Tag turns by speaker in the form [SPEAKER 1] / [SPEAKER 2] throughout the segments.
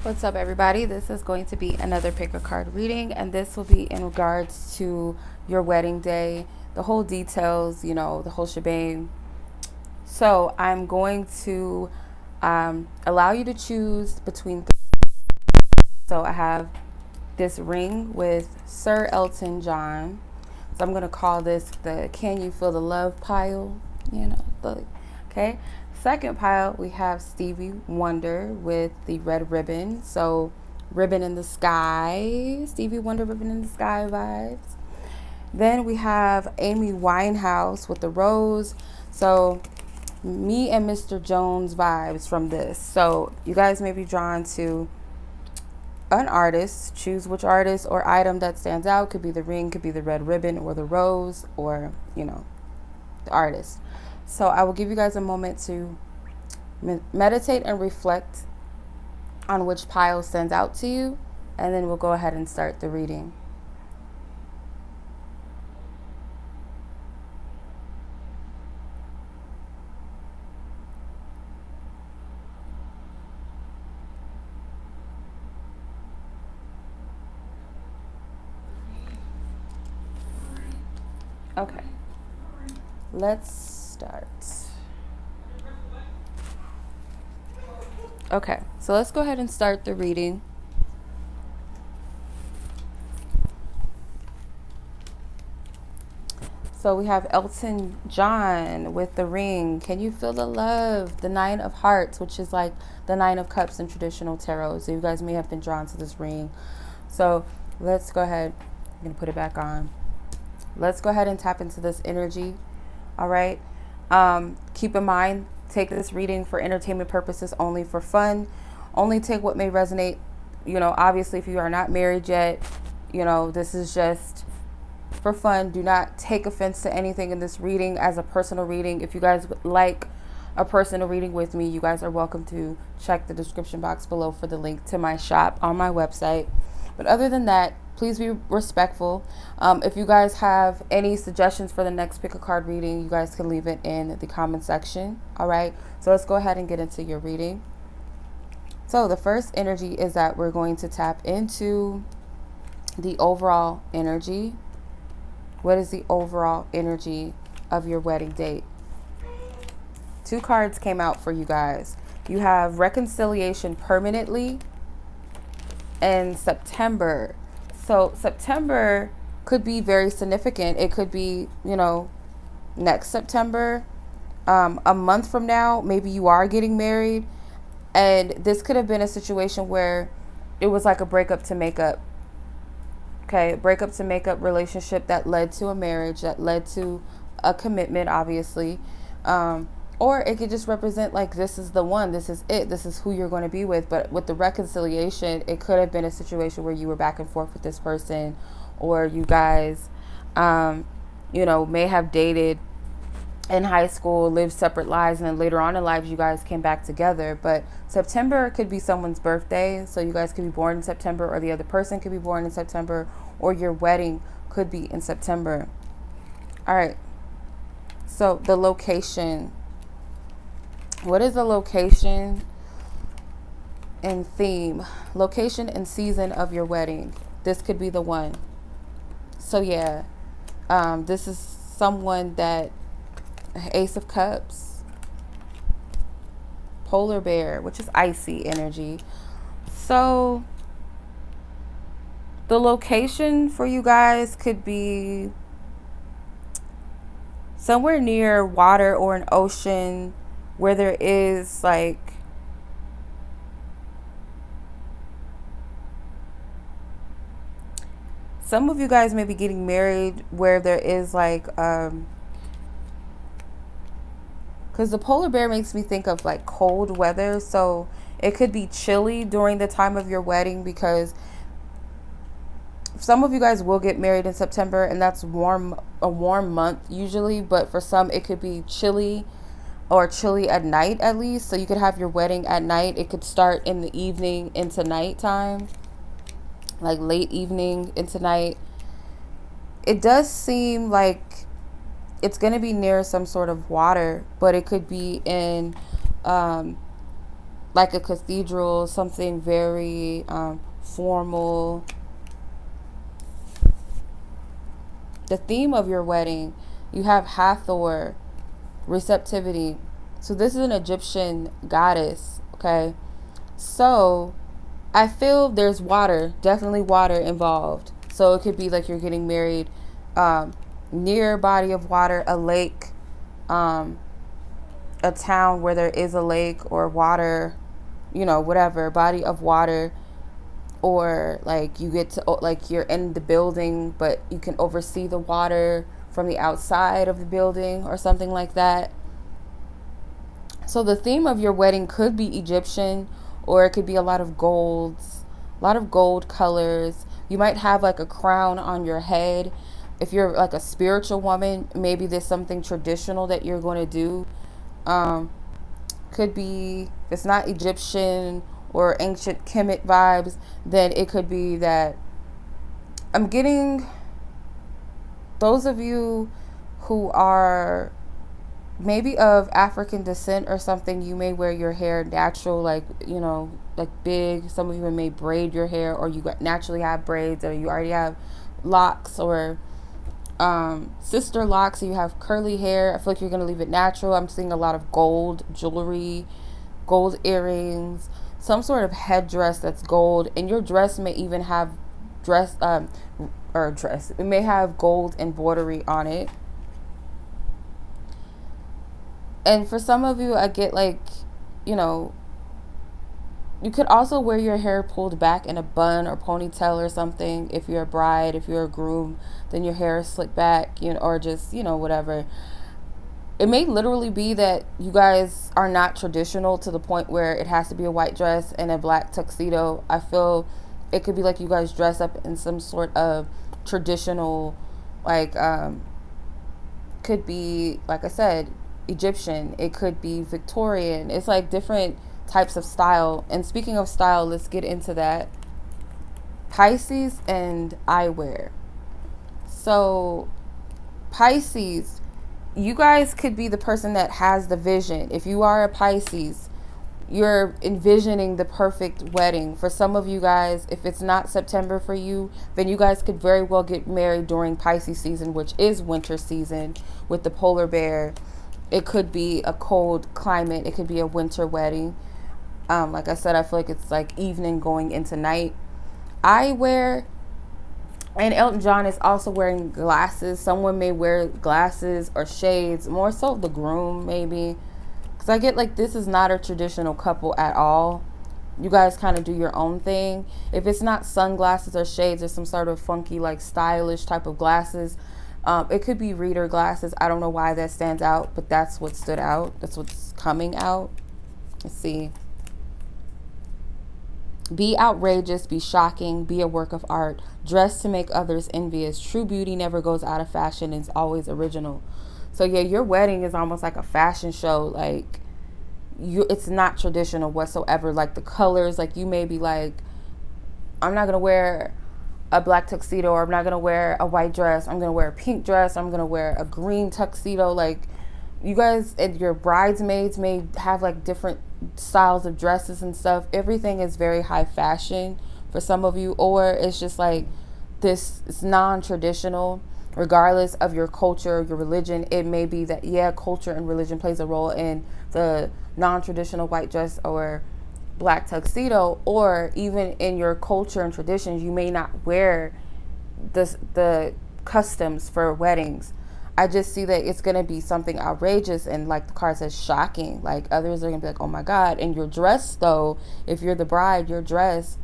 [SPEAKER 1] What's up, everybody? This is going to be another pick a card reading, and this will be in regards to your wedding day, the whole details, the whole shebang. So, I'm going to allow you to choose between. So, I have this ring with Sir Elton John. So, I'm going to call this the Can You Feel the Love pile? Okay. Second pile, we have Stevie Wonder with the red ribbon. So, ribbon in the sky, Stevie Wonder ribbon in the sky vibes. Then we have Amy Winehouse with the rose. So, me and Mr. Jones vibes from this. So, you guys may be drawn to an artist. Choose which artist or item that stands out. Could be the ring, could be the red ribbon, or the rose, or, the artist. So I will give you guys a moment to meditate and reflect on which pile stands out to you, and then we'll go ahead and start the reading. Okay, let's start. Okay, so let's go ahead and start the reading. So we have Elton John with the ring. Can you feel the love? The 9 of hearts, which is like the 9 of cups in traditional tarot. So you guys may have been drawn to this ring. So let's go ahead. I'm going to put it back on. Let's go ahead and tap into this energy. All right. Keep in mind, take this reading for entertainment purposes only, for fun. Only take what may resonate. Obviously, if you are not married yet, this is just for fun. Do not take offense to anything in this reading as a personal reading. If you guys would like a personal reading with me, you guys are welcome to check the description box below for the link to my shop on my website. But other than that, please be respectful. If you guys have any suggestions for the next pick a card reading, you guys can leave it in the comment section. All right. So let's go ahead and get into your reading. So the first energy is that we're going to tap into the overall energy. What is the overall energy of your wedding date? 2 cards came out for you guys. You have reconciliation permanently and September. So September could be very significant. It could be, next September, a month from now, maybe you are getting married. And this could have been a situation where it was like a breakup to make up. Okay, breakup to make up relationship that led to a marriage, that led to a commitment, obviously. Or it could just represent like, this is the one, this is it, this is who you're going to be with. But with the reconciliation, it could have been a situation where you were back and forth with this person, or you guys, may have dated in high school, lived separate lives, and then later on in lives, you guys came back together. But September could be someone's birthday. So you guys could be born in September, or the other person could be born in September, or your wedding could be in September. All right. So the location. What is the location and theme? Location and season of your wedding. This could be the one. So yeah, this is someone that, Ace of Cups, Polar Bear, which is icy energy. So the location for you guys could be somewhere near water or an ocean, where there is like some of you guys may be getting married where there is like because the polar bear makes me think of like cold weather. So it could be chilly during the time of your wedding, because some of you guys will get married in September, and that's a warm month usually. But for some, it could be chilly, or chilly at night at least. So you could have your wedding at night. It could start in the evening into nighttime, like late evening into night. It does seem like it's going to be near some sort of water, but it could be in, like a cathedral, something very formal. The theme of your wedding, you have Hathor, receptivity. So this is an Egyptian goddess, okay? So I feel there's water, definitely water involved. So it could be like you're getting married near a body of water, a lake, a town where there is a lake or water, whatever, body of water. Or like you get to, like you're in the building, but you can oversee the water from the outside of the building or something like that. So the theme of your wedding could be Egyptian, or it could be a lot of golds, a lot of gold colors. You might have like a crown on your head. If you're like a spiritual woman, maybe there's something traditional that you're going to do. Could be, if it's not Egyptian or ancient Kemet vibes, then it could be that I'm getting those of you who are maybe of African descent or something. You may wear your hair natural, like, like big. Some of you may braid your hair, or you naturally have braids, or you already have locks, or sister locks, so you have curly hair. I feel like you're going to leave it natural. I'm seeing a lot of gold jewelry, gold earrings, some sort of headdress that's gold, and your dress may even have it may have gold embroidery on it. And for some of you, I get like, you could also wear your hair pulled back in a bun or ponytail or something. If you're a bride, if you're a groom, then your hair is slicked back, or just, whatever. It may literally be that you guys are not traditional to the point where it has to be a white dress and a black tuxedo. I feel it could be like you guys dress up in some sort of traditional, like, could be, like I said, Egyptian. It could be Victorian. It's like different types of style. And speaking of style, let's get into that. Pisces and eyewear. So Pisces, you guys could be the person that has the vision. If you are a Pisces, you're envisioning the perfect wedding. For some of you guys, if it's not September for you, then you guys could very well get married during Pisces season, which is winter season with the polar bear. It could be a cold climate. It could be a winter wedding. Like I said, I feel like it's like evening going into night. Eyewear, and Elton John is also wearing glasses. Someone may wear glasses or shades, more so the groom maybe. Because I get like this is not a traditional couple at all. You guys kind of do your own thing. If it's not sunglasses or shades or some sort of funky, like stylish type of glasses, it could be reader glasses. I don't know why that stands out, but that's what stood out. That's what's coming out. Let's see. Be outrageous, be shocking, be a work of art. Dress to make others envious. True beauty never goes out of fashion and is always original. So yeah, your wedding is almost like a fashion show. Like, it's not traditional whatsoever. Like the colors, like you may be like, I'm not gonna wear a black tuxedo, or I'm not gonna wear a white dress. I'm gonna wear a pink dress. I'm gonna wear a green tuxedo. Like, you guys and your bridesmaids may have like different styles of dresses and stuff. Everything is very high fashion for some of you, or it's just like this is non-traditional. Regardless of your culture or your religion, it may be that, yeah, culture and religion plays a role in the non-traditional white dress or black tuxedo, or even in your culture and traditions, you may not wear the customs for weddings. I just see that it's going to be something outrageous, and like the card says, shocking. Like others are going to be like, oh my God. And your dress, though, if you're the bride, your dress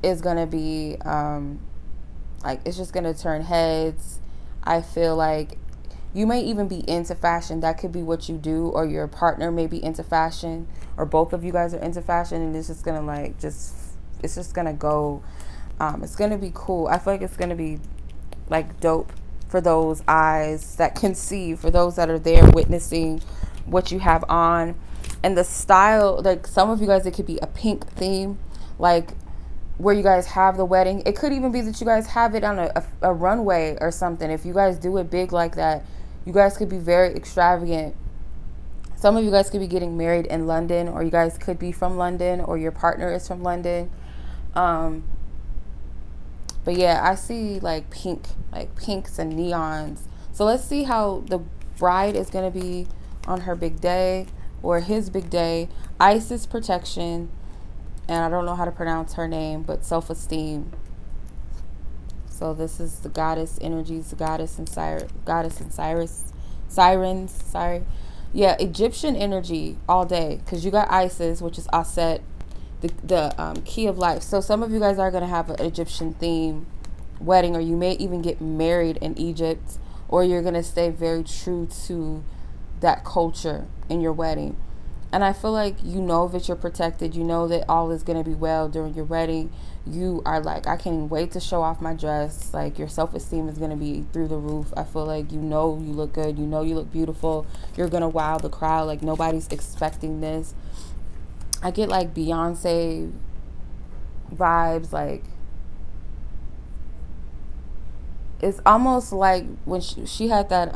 [SPEAKER 1] is going to be like, it's just going to turn heads. I feel like you may even be into fashion. That could be what you do, or your partner may be into fashion, or both of you guys are into fashion, and it's just going to like, it's just going to go, it's going to be cool. I feel like it's going to be like dope for those eyes that can see, for those that are there witnessing what you have on. And the style, like some of you guys, it could be a pink theme, like where you guys have the wedding. It could even be that you guys have it on a runway or something. If you guys do it big like that, you guys could be very extravagant. Some of you guys could be getting married in London, or you guys could be from London, or your partner is from London. Um, but yeah, I see like pinks and neons. So let's see how the bride is going to be on her big day or his big day. Isis protection, and I don't know how to pronounce her name, but self-esteem. So this is the goddess energies, the goddess and sirens. Sorry, yeah, Egyptian energy all day because you got Isis, which is Aset, the key of life. So some of you guys are gonna have an Egyptian theme wedding, or you may even get married in Egypt, or you're gonna stay very true to that culture in your wedding. And I feel like you know that you're protected. You know that all is going to be well during your wedding. You are like, I can't wait to show off my dress. Like, your self-esteem is going to be through the roof. I feel like you know you look good. You know you look beautiful. You're going to wow the crowd. Like, nobody's expecting this. I get, like, Beyonce vibes. Like, it's almost like when she had that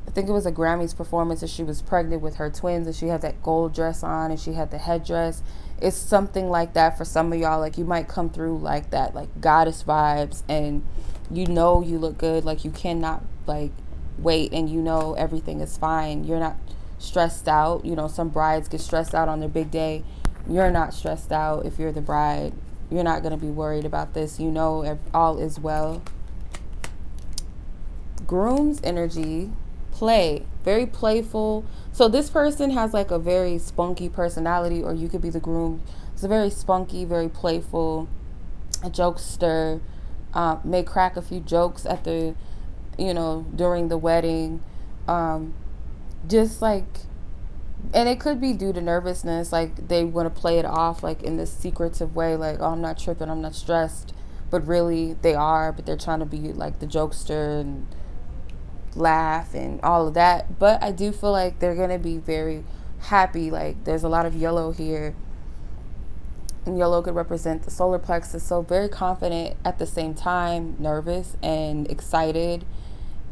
[SPEAKER 1] I think it was a Grammys performance, and she was pregnant with her twins, and she had that gold dress on, and she had the headdress. It's something like that for some of y'all. Like, you might come through like that, like goddess vibes, and you know you look good. Like, you cannot like wait, and you know everything is fine. You're not stressed out. You know, some brides get stressed out on their big day. You're not stressed out if you're the bride. You're not going to be worried about this. You know all is well. Groom's energy, play, very playful. So this person has like a very spunky personality, or you could be the groom. It's a very spunky, very playful, a jokester, may crack a few jokes at the, during the wedding, just like, and it could be due to nervousness, like they want to play it off like in this secretive way, like, oh, I'm not tripping, I'm not stressed, but really they are, but they're trying to be like the jokester and laugh and all of that. But I do feel like they're gonna be very happy. Like, there's a lot of yellow here, and yellow could represent the solar plexus. So very confident at the same time, nervous and excited,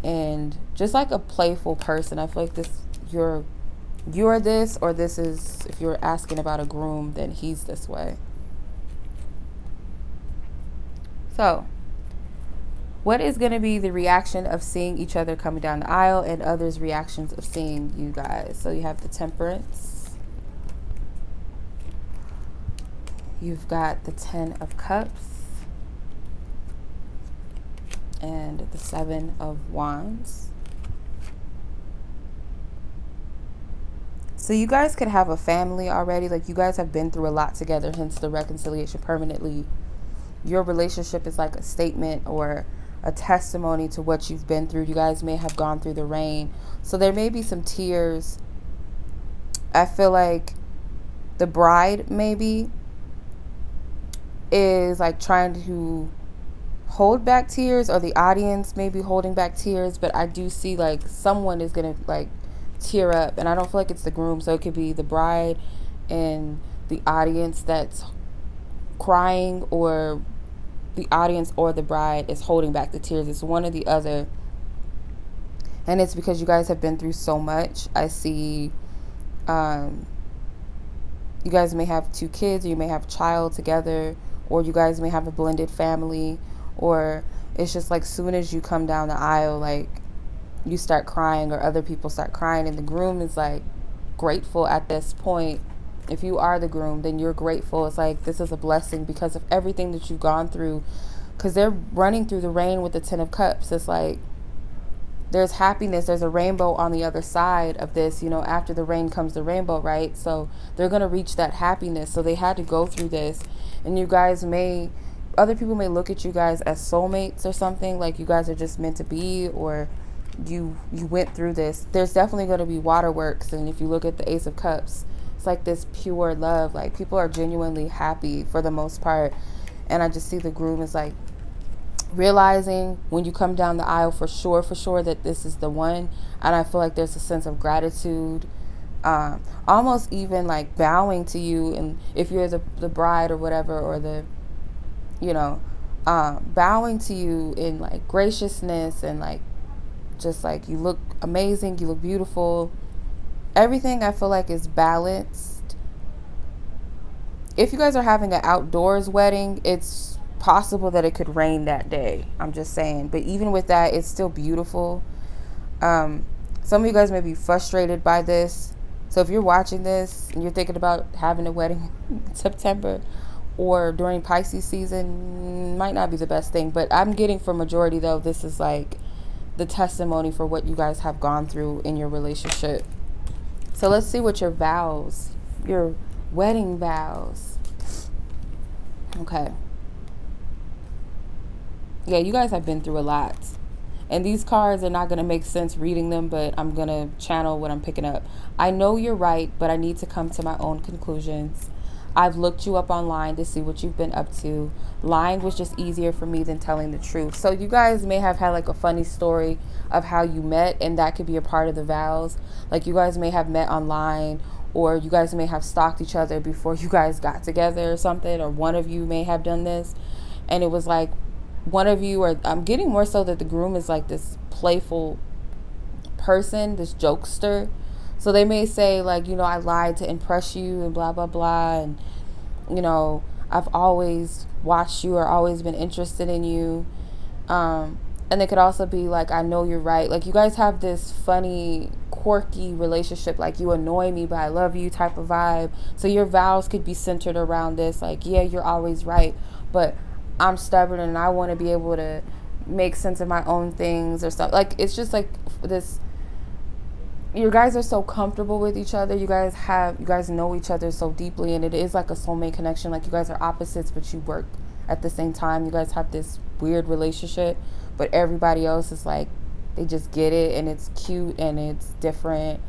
[SPEAKER 1] and just like a playful person. I feel like you're this, or this is, if you're asking about a groom, then he's this way. So what is going to be the reaction of seeing each other coming down the aisle, and others' reactions of seeing you guys? So you have the Temperance. You've got the 10 of Cups. And the 7 of Wands. So you guys could have a family already. Like, you guys have been through a lot together, hence the reconciliation permanently. Your relationship is like a statement or a testimony to what you've been through. You guys may have gone through the rain. So there may be some tears. I feel like the bride maybe is like trying to hold back tears, or the audience may be holding back tears, but I do see like someone is going to like tear up, and I don't feel like it's the groom. So it could be the bride and the audience that's crying, or the audience or the bride is holding back the tears. It's one or the other, and it's because you guys have been through so much. I see you guys may have 2 kids, or you may have a child together, or you guys may have a blended family, or it's just like soon as you come down the aisle, like you start crying, or other people start crying, and the groom is like grateful at this point. If you are the groom, then you're grateful. It's like, this is a blessing because of everything that you've gone through, because they're running through the rain with the 10 of Cups. It's like there's happiness, there's a rainbow on the other side of this. After the rain comes the rainbow, right? So they're going to reach that happiness. So they had to go through this, and you guys other people may look at you guys as soulmates or something, like you guys are just meant to be, or you went through this. There's definitely going to be waterworks, and if you look at the Ace of Cups, it's like this pure love. Like, people are genuinely happy for the most part, and I just see the groom is like realizing when you come down the aisle for sure that this is the one. And I feel like there's a sense of gratitude, almost even like bowing to you, and if you're the bride or whatever, or the bowing to you in like graciousness, and like just like, you look amazing, you look beautiful, Everything I feel like is balanced. If you guys are having an outdoors wedding, it's possible that it could rain that day. I'm just saying. But even with that, it's still beautiful. Some of you guys may be frustrated by this. So if you're watching this and you're thinking about having a wedding in September or during Pisces season, might not be the best thing. But I'm getting for majority, though, this is like the testimony for what you guys have gone through in your relationship. So let's see what your vows, your wedding vows. Okay. Yeah, you guys have been through a lot. And these cards are not going to make sense reading them, but I'm going to channel what I'm picking up. I know you're right, but I need to come to my own conclusions. I've looked you up online to see what you've been up to. Lying was just easier for me than telling the truth. So you guys may have had like a funny story of how you met, and that could be a part of the vows. Like you guys may have met online, or you guys may have stalked each other before you guys got together or something, or one of you may have done this. And it was like one of you, or I'm getting more so that the groom is like this playful person, this jokester. So they may say like, you know, I lied to impress you and blah, blah, blah. And, you know, I've always watched you or always been interested in you. And they could also be like, I know you're right. Like you guys have this funny, quirky relationship, like you annoy me, but I love you type of vibe. So your vows could be centered around this. Like, yeah, you're always right, but I'm stubborn and I want to be able to make sense of my own things or something. Like it's just like this. You guys are so comfortable with each other. You guys know each other so deeply, and it is like a soulmate connection. Like you guys are opposites, but you work at the same time. You guys have this weird relationship, but everybody else is like, they just get it, and it's cute and it's different.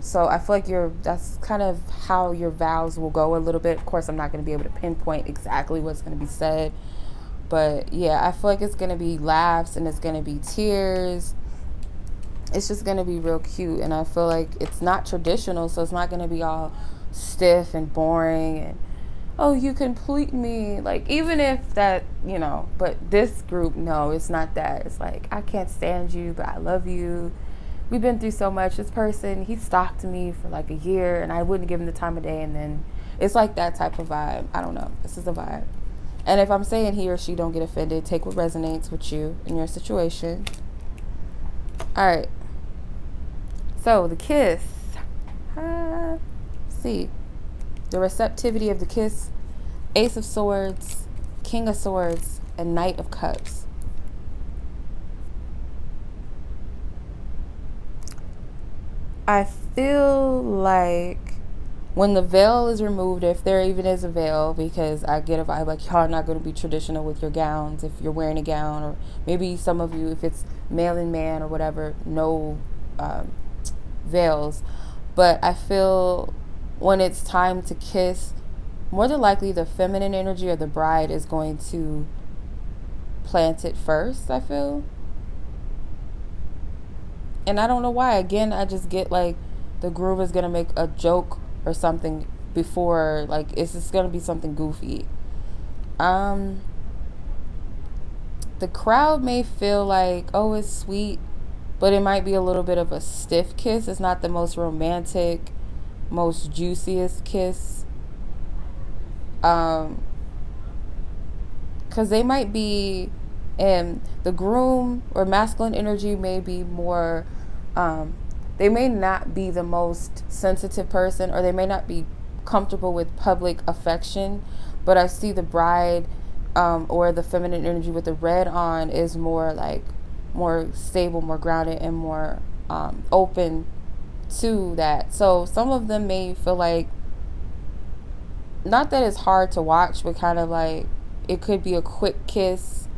[SPEAKER 1] So I feel like that's kind of how your vows will go a little bit. Of course, I'm not going to be able to pinpoint exactly what's going to be said, but yeah, I feel like it's going to be laughs and it's going to be tears. It's just going to be real cute. And I feel like it's not traditional, so it's not going to be all stiff and boring and, oh, you complete me. Like, even if that, you know, but this group, no, it's not that. It's like, I can't stand you, but I love you. We've been through so much. This person, he stalked me for like a year and I wouldn't give him the time of day. And then it's like that type of vibe. I don't know. This is a vibe. And if I'm saying he or she, don't get offended. Take what resonates with you in your situation. All right. So the kiss. See. The receptivity of the kiss. Ace of Swords, King of Swords, and Knight of Cups. I feel like when the veil is removed, if there even is a veil, because I get a vibe like y'all are not going to be traditional with your gowns if you're wearing a gown, or maybe some of you, if it's male and man or whatever, no veils. But I feel when it's time to kiss, more than likely the feminine energy or the bride is going to plant it first, I feel. And I don't know why. Again, I just get like the groom is going to make a joke or something before, like it's just going to be something goofy. The crowd may feel like, oh, it's sweet, but it might be a little bit of a stiff kiss. It's not the most romantic, most juiciest kiss. Because they might be, and the groom or masculine energy may be more, they may not be the most sensitive person, or they may not be comfortable with public affection, but I see the bride or the feminine energy with the red on is more like more stable, more grounded, and more open to that. So some of them may feel like, not that it's hard to watch, but kind of like it could be a quick kiss.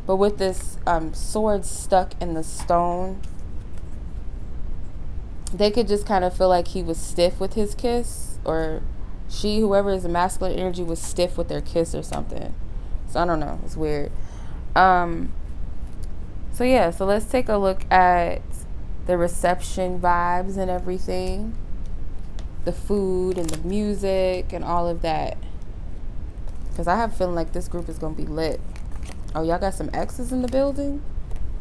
[SPEAKER 1] But with this sword stuck in the stone, they could just kind of feel like he was stiff with his kiss, or she, whoever is the masculine energy, was stiff with their kiss or something. So I don't know. It's weird. So yeah, so let's take a look at the reception vibes and everything. The food and the music and all of that. Because I have a feeling like this group is going to be lit. Oh, y'all got some exes in the building?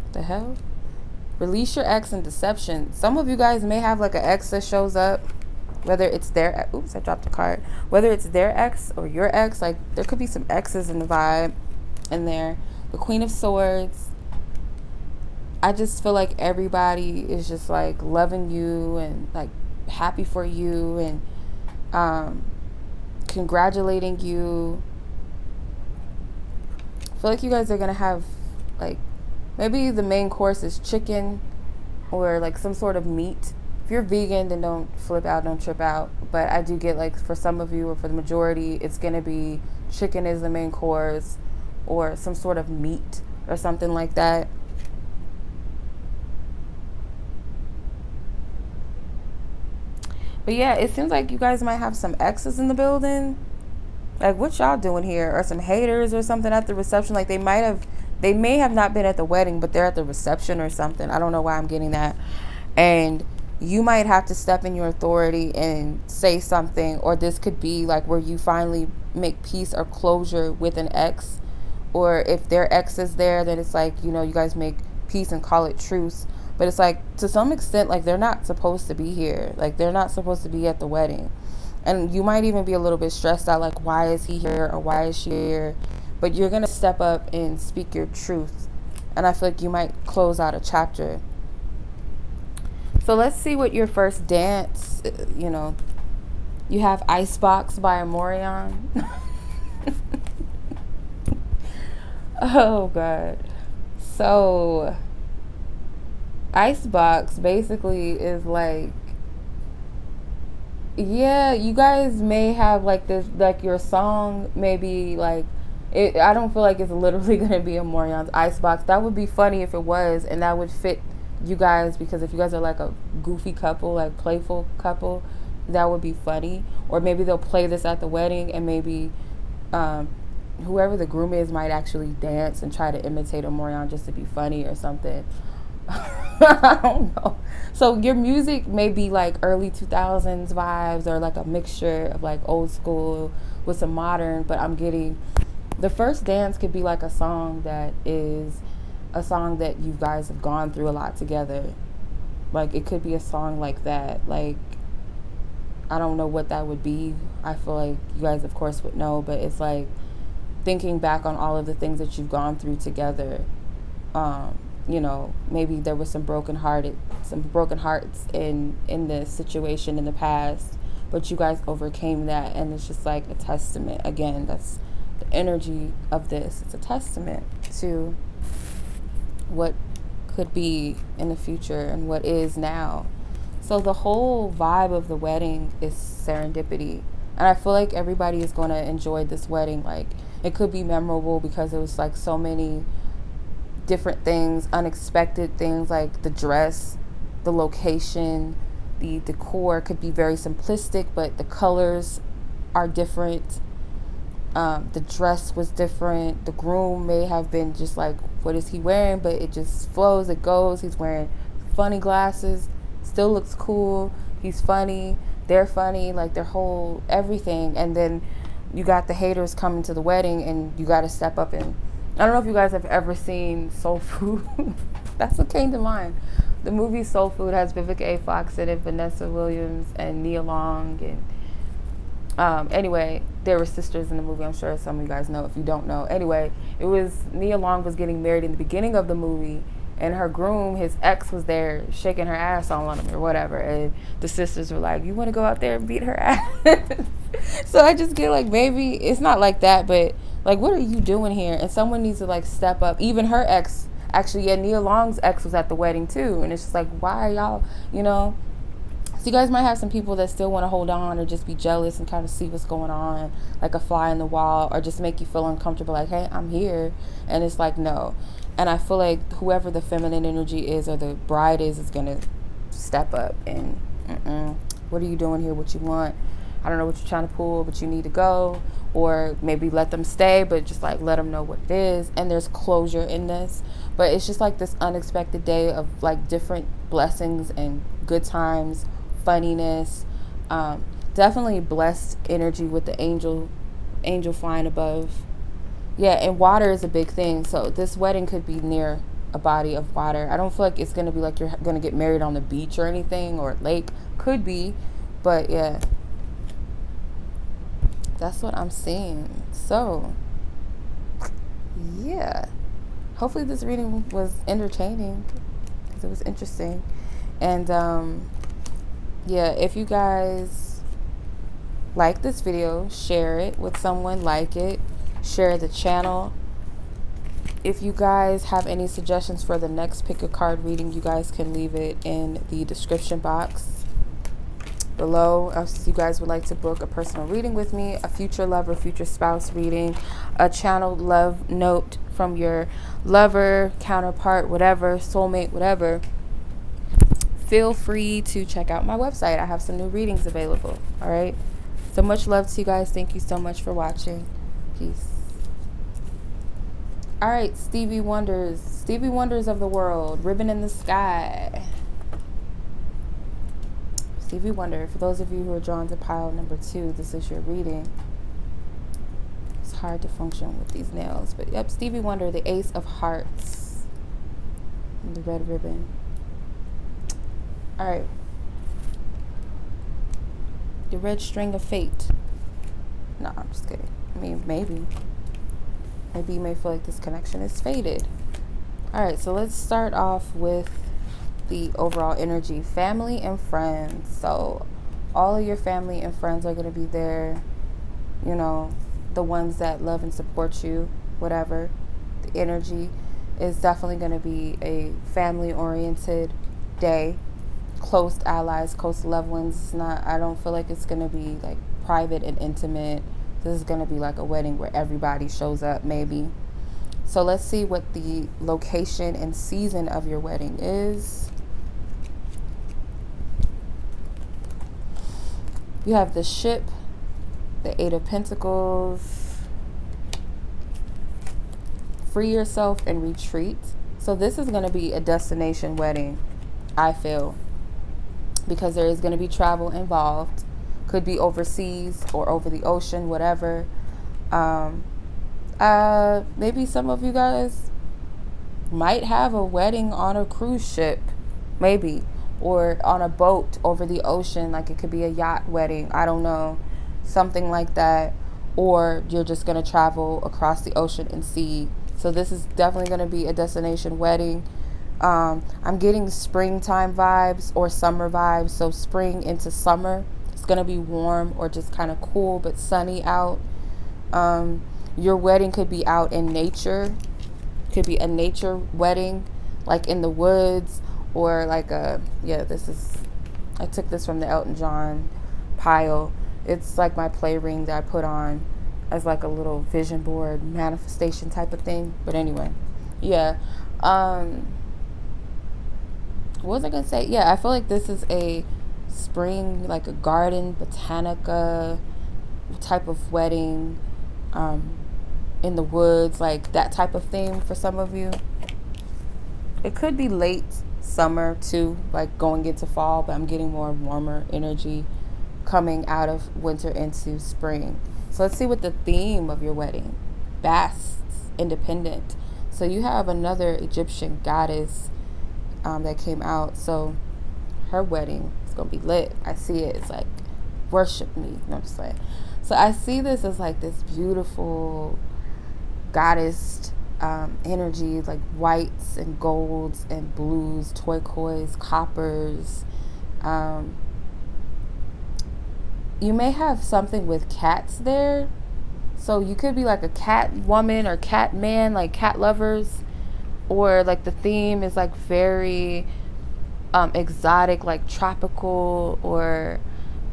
[SPEAKER 1] What the hell? Release your ex and deception. Some of you guys may have like an ex that shows up, whether it's their, oops, I dropped a card. Whether it's their ex or your ex, like there could be some exes in the vibe in there. The Queen of Swords. I just feel like everybody is just like loving you and like happy for you and congratulating you. I feel like you guys are gonna have like, maybe the main course is chicken or like some sort of meat. If you're vegan, then don't flip out, don't trip out. But I do get like for some of you or for the majority, it's gonna be chicken is the main course or some sort of meat or something like that. But yeah, it seems like you guys might have some exes in the building. Like, what y'all doing here? Or some haters or something at the reception. Like, they may have not been at the wedding, but they're at the reception or something. I don't know why I'm getting that. And you might have to step in your authority and say something. Or this could be like where you finally make peace or closure with an ex. Or if their ex is there, then it's like, you know, you guys make peace and call it truce. But it's like, to some extent, like, they're not supposed to be here. Like, they're not supposed to be at the wedding. And you might even be a little bit stressed out, like, why is he here or why is she here? But you're going to step up and speak your truth. And I feel like you might close out a chapter. So let's see what your first dance, you know. You have Icebox by Amorion. Oh, God. So Icebox basically is like, yeah, you guys may have like this, like your song maybe like it. I don't feel like it's literally gonna be a Morion's Icebox. That would be funny if it was, and that would fit you guys, because if you guys are like a goofy couple, like playful couple, that would be funny. Or maybe they'll play this at the wedding, and maybe whoever the groom is might actually dance and try to imitate a Morion just to be funny or something. I don't know. So your music may be like early 2000s vibes or like a mixture of like old school with some modern, but I'm getting the first dance could be like a song that is a song that you guys have gone through a lot together. Like it could be a song like that. Like I don't know what that would be. I feel like you guys of course would know, but it's like thinking back on all of the things that you've gone through together. You know, maybe there was some broken hearts in the situation in the past, but you guys overcame that, and it's just like a testament. Again, that's the energy of this. It's a testament to what could be in the future and what is now. So the whole vibe of the wedding is serendipity, and I feel like everybody is going to enjoy this wedding. Like it could be memorable because it was like so many different things, unexpected things, like the dress, the location, the decor could be very simplistic, but the colors are different. The dress was different. The groom may have been just like, what is he wearing? But it just flows, it goes. He's wearing funny glasses, still looks cool. He's funny, they're funny, like their whole everything. And then you got the haters coming to the wedding, and you got to step up and, I don't know if you guys have ever seen Soul Food. That's what came to mind. The movie Soul Food has Vivica A. Fox in it, Vanessa Williams, and Nia Long. And anyway, they were sisters in the movie. I'm sure some of you guys know if you don't know. Anyway, it was Nia Long was getting married in the beginning of the movie, and her groom, his ex, was there shaking her ass on him or whatever. And the sisters were like, you want to go out there and beat her ass? So I just get like, maybe it's not like that, but like, what are you doing here? And someone needs to like step up. Even her ex, actually, yeah, Nia Long's ex was at the wedding too. And it's just like, why are y'all, you know? So you guys might have some people that still want to hold on or just be jealous and kind of see what's going on, like a fly in the wall, or just make you feel uncomfortable, like, hey, I'm here. And it's like, no. And I feel like whoever the feminine energy is or the bride is going to step up and, what are you doing here? What you want? I don't know what you're trying to pull, but you need to go. Or maybe let them stay, but just like let them know what it is. And there's closure in this. But it's just like this unexpected day of like different blessings and good times, funniness. Definitely blessed energy with the angel flying above. Yeah, and water is a big thing. So this wedding could be near a body of water. I don't feel like it's going to be like you're going to get married on the beach or anything, or lake. Could be, but yeah, that's what I'm seeing. So yeah, hopefully this reading was entertaining, because it was interesting. And yeah, if you guys like this video, share it with someone, like it, share the channel. If you guys have any suggestions for the next pick a card reading, you guys can leave it in the description box below. If you guys would like to book a personal reading with me, a future lover, future spouse reading, a channeled love note from your lover, counterpart, whatever, soulmate, whatever, feel free to check out my website. I have some new readings available. All right. So much love to you guys. Thank you so much for watching. Peace. All right, Stevie Wonders of the world, Ribbon in the Sky. Stevie Wonder, for those of you who are drawn to pile number 2, this is your reading. It's hard to function with these nails, but yep, Stevie Wonder, the Ace of Hearts, and the red ribbon. All right. The red string of fate. No, I'm just kidding. I mean, maybe you may feel like this connection is faded. All right, so let's start off with the overall energy. Family and friends. So all of your family and friends are going to be there, you know, the ones that love and support you, whatever. The energy is definitely going to be a family oriented day. Close allies, close loved ones. It's not, I don't feel like it's going to be like private and intimate. This is going to be like a wedding where everybody shows up, maybe. So let's see what the location and season of your wedding is. You have the Ship, the 8 of Pentacles, free yourself and retreat. So this is going to be a destination wedding, I feel, because there is going to be travel involved. Could be overseas or over the ocean, whatever. Maybe some of you guys might have a wedding on a cruise ship, maybe, or on a boat over the ocean. Like it could be a yacht wedding, I don't know, something like that. Or you're just going to travel across the ocean and sea. So this is definitely going to be a destination wedding. I'm getting springtime vibes or summer vibes. So spring into summer. It's going to be warm or just kind of cool but sunny out. Your wedding could be out in nature. Could be a nature wedding, like in the woods, or like I took this from the Elton John pile. It's like my play ring that I put on as like a little vision board manifestation type of thing. But anyway, yeah. What was I gonna say? Yeah, I feel like this is a spring, like a garden botanica type of wedding, in the woods, like that type of thing for some of you. It could be late summer too, like going into fall, but I'm getting more warmer energy coming out of winter into spring. So let's see what the theme of your wedding. Basts, independent. So you have another Egyptian goddess that came out. So her wedding is gonna be lit. I see it. It's like, worship me. No, I'm just saying. So I see this as like this beautiful goddess energy, like whites and golds and blues, turquoise, coppers. You may have something with cats there. So you could be like a cat woman or cat man, like cat lovers. Or like the theme is like very exotic, like tropical, or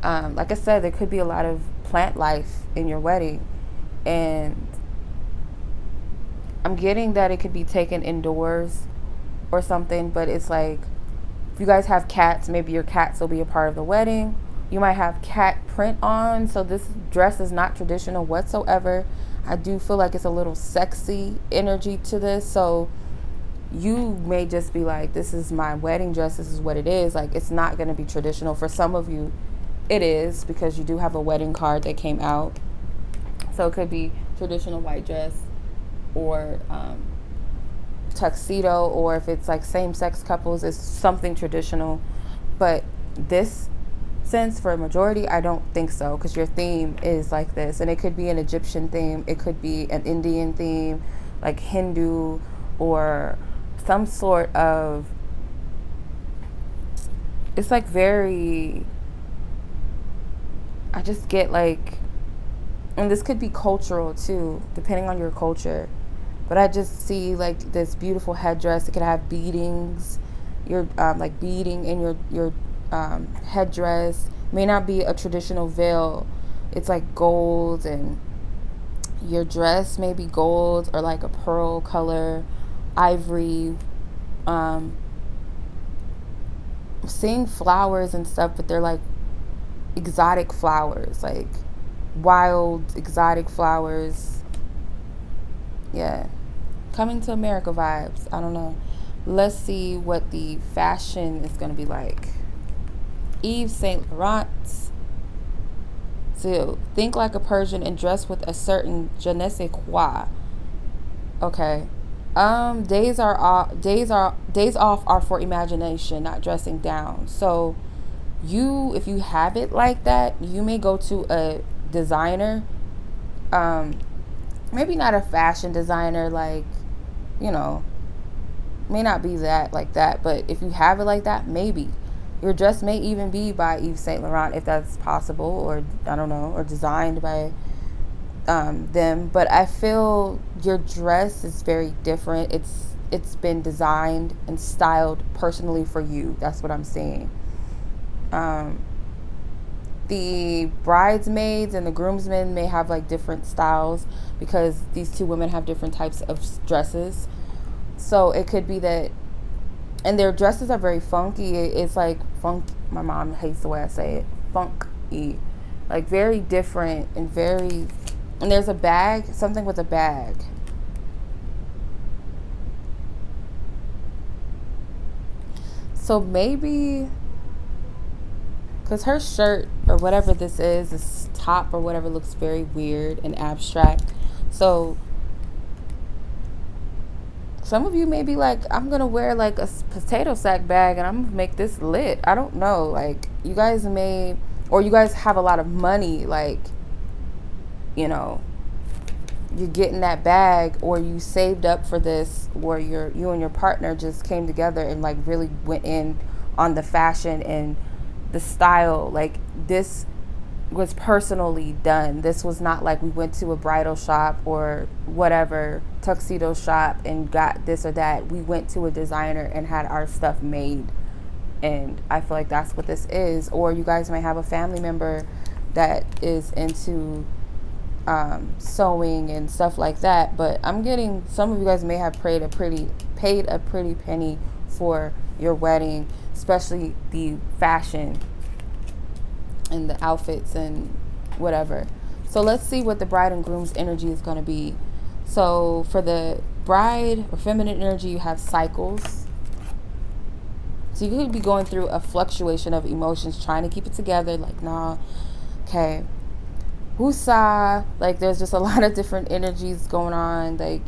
[SPEAKER 1] like I said, there could be a lot of plant life in your wedding. And I'm getting that it could be taken indoors or something, but it's like, if you guys have cats, maybe your cats will be a part of the wedding. You might have cat print on, so this dress is not traditional whatsoever. I do feel like it's a little sexy energy to this, so you may just be like, this is my wedding dress, this is what it is. Like, it's not going to be traditional. For some of you, it is, because you do have a wedding card that came out. So it could be traditional white dress, or tuxedo, or if it's like same-sex couples, it's something traditional. But this sense, for a majority, I don't think so, because your theme is like this. And it could be an Egyptian theme, it could be an Indian theme, like Hindu, or some sort of, it's like very, I just get like, and this could be cultural too, depending on your culture. But I just see like this beautiful headdress. It could have beadings, your like beading in your headdress. It may not be a traditional veil. It's like gold, and your dress may be gold or like a pearl color, ivory. I'm seeing flowers and stuff, but they're like exotic flowers, like wild exotic flowers. Yeah, coming to America vibes. I don't know. Let's see what the fashion is going to be like. Yves Saint Laurent. So think like a Persian and dress with a certain je ne sais quoi. Okay. Days off are for imagination, not dressing down. So if you have it like that, you may go to a designer. Maybe not a fashion designer, like, may not be that like that, but if you have it like that, maybe your dress may even be by Yves Saint Laurent, if that's possible, or I don't know, or designed by them. But I feel your dress is very different. It's been designed and styled personally for you. That's what I'm saying. The bridesmaids and the groomsmen may have like different styles, because these two women have different types of dresses. So it could be that, and their dresses are very funky. It's like funk. My mom hates the way I say it. Funky, like very different and very. And there's a bag, something with a bag. So maybe, because her shirt or whatever this top or whatever, looks very weird and abstract. So some of you may be like, I'm going to wear like a potato sack bag and I'm going to make this lit. I don't know. Like, you guys may, or you guys have a lot of money, like, you're getting that bag, or you saved up for this, or you and your partner just came together and like really went in on the fashion and the style. Like, this was personally done. This was not like we went to a bridal shop or whatever tuxedo shop and got this or that. We went to a designer and had our stuff made. And I feel like that's what this is. Or you guys might have a family member that is into sewing and stuff like that. But I'm getting, some of you guys may have paid a pretty penny for your wedding, especially the fashion and the outfits and whatever. So let's see what the bride and groom's energy is going to be. So for the bride or feminine energy, you have cycles. So you could be going through a fluctuation of emotions, trying to keep it together, like, nah, okay, woosah. Like, there's just a lot of different energies going on. Like,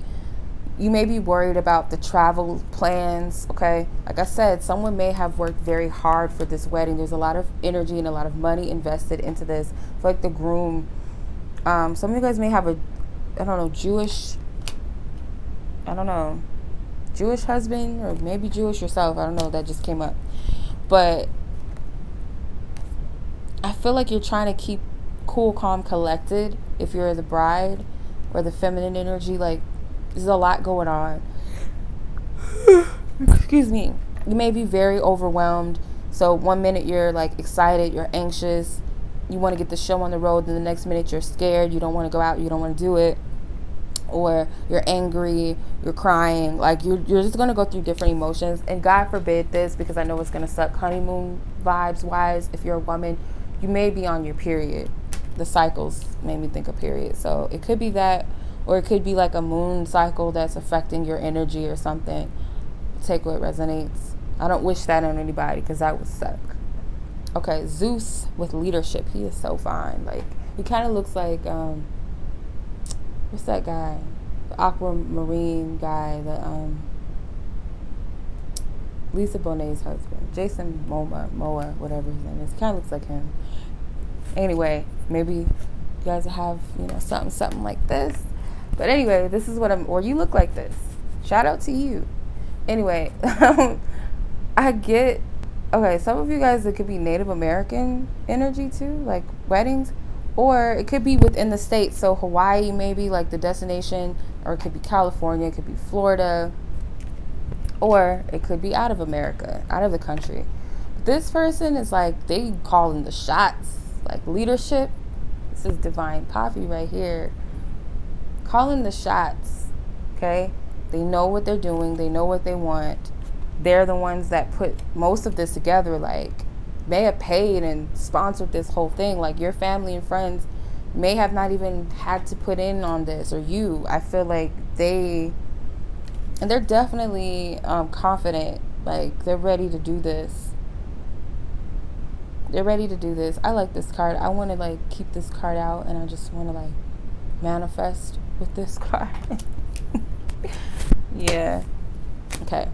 [SPEAKER 1] you may be worried about the travel plans, okay? Like I said, someone may have worked very hard for this wedding. There's a lot of energy and a lot of money invested into this. I feel like the groom, some of you guys may have Jewish husband, or maybe Jewish yourself. I don't know, that just came up. But I feel like you're trying to keep cool, calm, collected if you're the bride or the feminine energy. Like, there's a lot going on. Excuse me. You may be very overwhelmed. So one minute you're like excited, you're anxious, you want to get the show on the road, then the next minute you're scared, you don't want to go out, you don't want to do it. Or you're angry, you're crying. Like, you're just going to go through different emotions. And God forbid this, because I know it's going to suck honeymoon vibes wise. If you're a woman, you may be on your period. The cycles made me think of period. So it could be that, or it could be like a moon cycle that's affecting your energy or something. Take what resonates. I don't wish that on anybody, because that would suck. Okay, Zeus with leadership. He is so fine. Like, he kind of looks like, what's that guy? The aquamarine guy. Lisa Bonet's husband, Jason Moa, whatever his name is. Kind of looks like him. Anyway, maybe you guys have, something like this. But anyway, this is what or you look like this. Shout out to you. Anyway, I get, okay, some of you guys, it could be Native American energy too, like weddings, or it could be within the state. So Hawaii, maybe like the destination, or it could be California, it could be Florida, or it could be out of America, out of the country. This person is like, they calling the shots, like leadership. This is Divine Poppy right here, calling the shots, okay? They know what they're doing. They know what they want. They're the ones that put most of this together, like may have paid and sponsored this whole thing. Like your family and friends may have not even had to put in on this, or you. I feel like they're definitely confident. Like they're ready to do this. They're ready to do this. I like this card. I want to like keep this card out, and I just want to like manifest with this card. Yeah. Okay.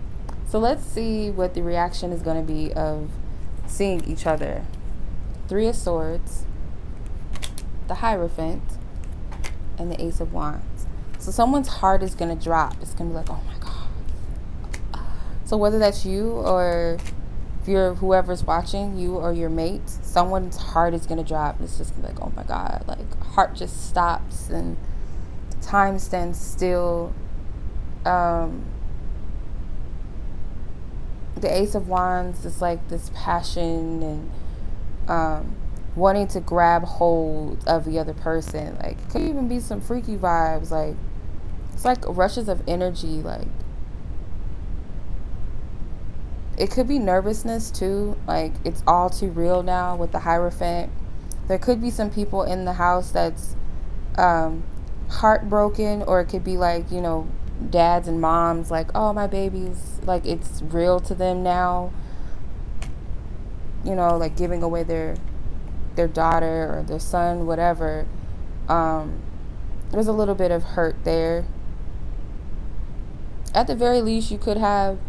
[SPEAKER 1] So let's see what the reaction is going to be of seeing each other. 3 of Swords, the Hierophant, and the Ace of Wands. So someone's heart is going to drop. It's going to be like, oh my God. So whether that's you, or if you're whoever's watching, you or your mate, someone's heart is going to drop. It's just going to be like, oh my God. Like heart just stops and time stands still. The Ace of Wands is like this passion and wanting to grab hold of the other person. Like it could even be some freaky vibes. Like it's like rushes of energy. Like it could be nervousness too. Like it's all too real now with the Hierophant. There could be some people in the house that's heartbroken, or it could be like, dads and moms, like, oh, my baby's, like, it's real to them now, like giving away their daughter or their son, whatever. There's a little bit of hurt there. At the very least, you could have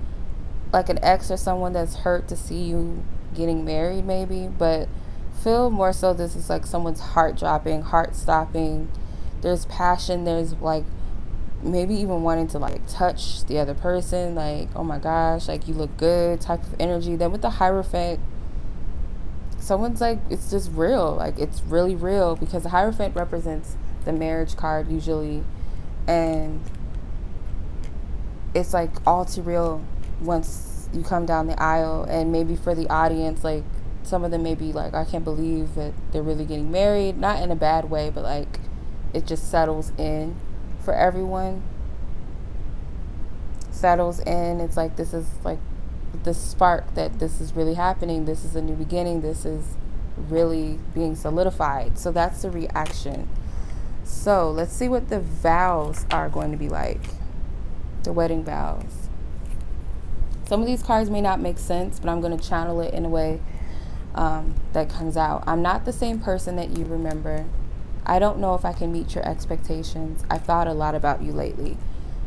[SPEAKER 1] like an ex or someone that's hurt to see you getting married, maybe, but feel more so this is like someone's heart dropping, heart stopping. There's passion, there's like maybe even wanting to like touch the other person, like, oh my gosh, like you look good type of energy. Then with the Hierophant, someone's like, it's just real, like it's really real, because the Hierophant represents the marriage card usually, and it's like all too real once you come down the aisle. And maybe for the audience, like some of them may be like, I can't believe that they're really getting married, not in a bad way, but like it just settles in for everyone. Settles in. It's like this is like the spark that this is really happening. This is a new beginning. This is really being solidified. So that's the reaction. So let's see what the vows are going to be like. The wedding vows. Some of these cards may not make sense, but I'm going to channel it in a way that comes out. I'm not the same person that you remember. I don't know if I can meet your expectations. I've thought a lot about you lately.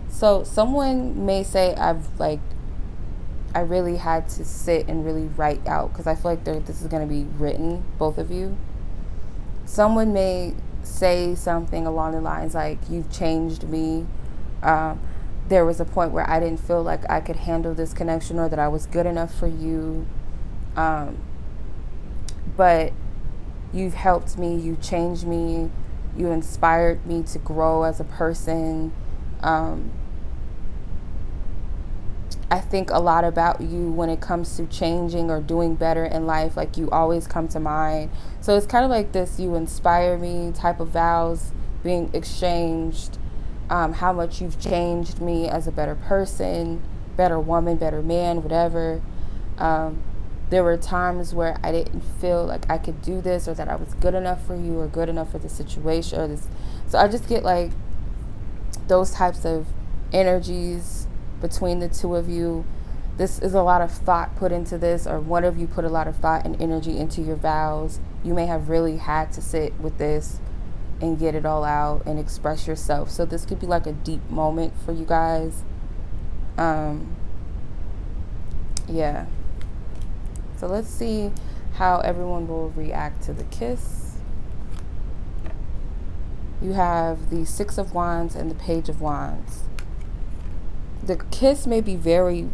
[SPEAKER 1] So someone may say, I really had to sit and really write out, because I feel like this is going to be written, both of you. Someone may say something along the lines like, you've changed me. There was a point where I didn't feel like I could handle this connection, or that I was good enough for you. But you've helped me, you changed me, you inspired me to grow as a person. I think a lot about you when it comes to changing or doing better in life. Like you always come to mind. So it's kind of like this, you inspire me type of vows being exchanged. How much you've changed me as a better person, better woman, better man, whatever. There were times where I didn't feel like I could do this, or that I was good enough for you, or good enough for the situation, or this. So I just get like those types of energies between the two of you. This is a lot of thought put into this, or one of you put a lot of thought and energy into your vows. You may have really had to sit with this and get it all out and express yourself. So this could be like a deep moment for you guys. Yeah. So let's see how everyone will react to the kiss. You have the Six of Wands and the Page of Wands. The kiss may be very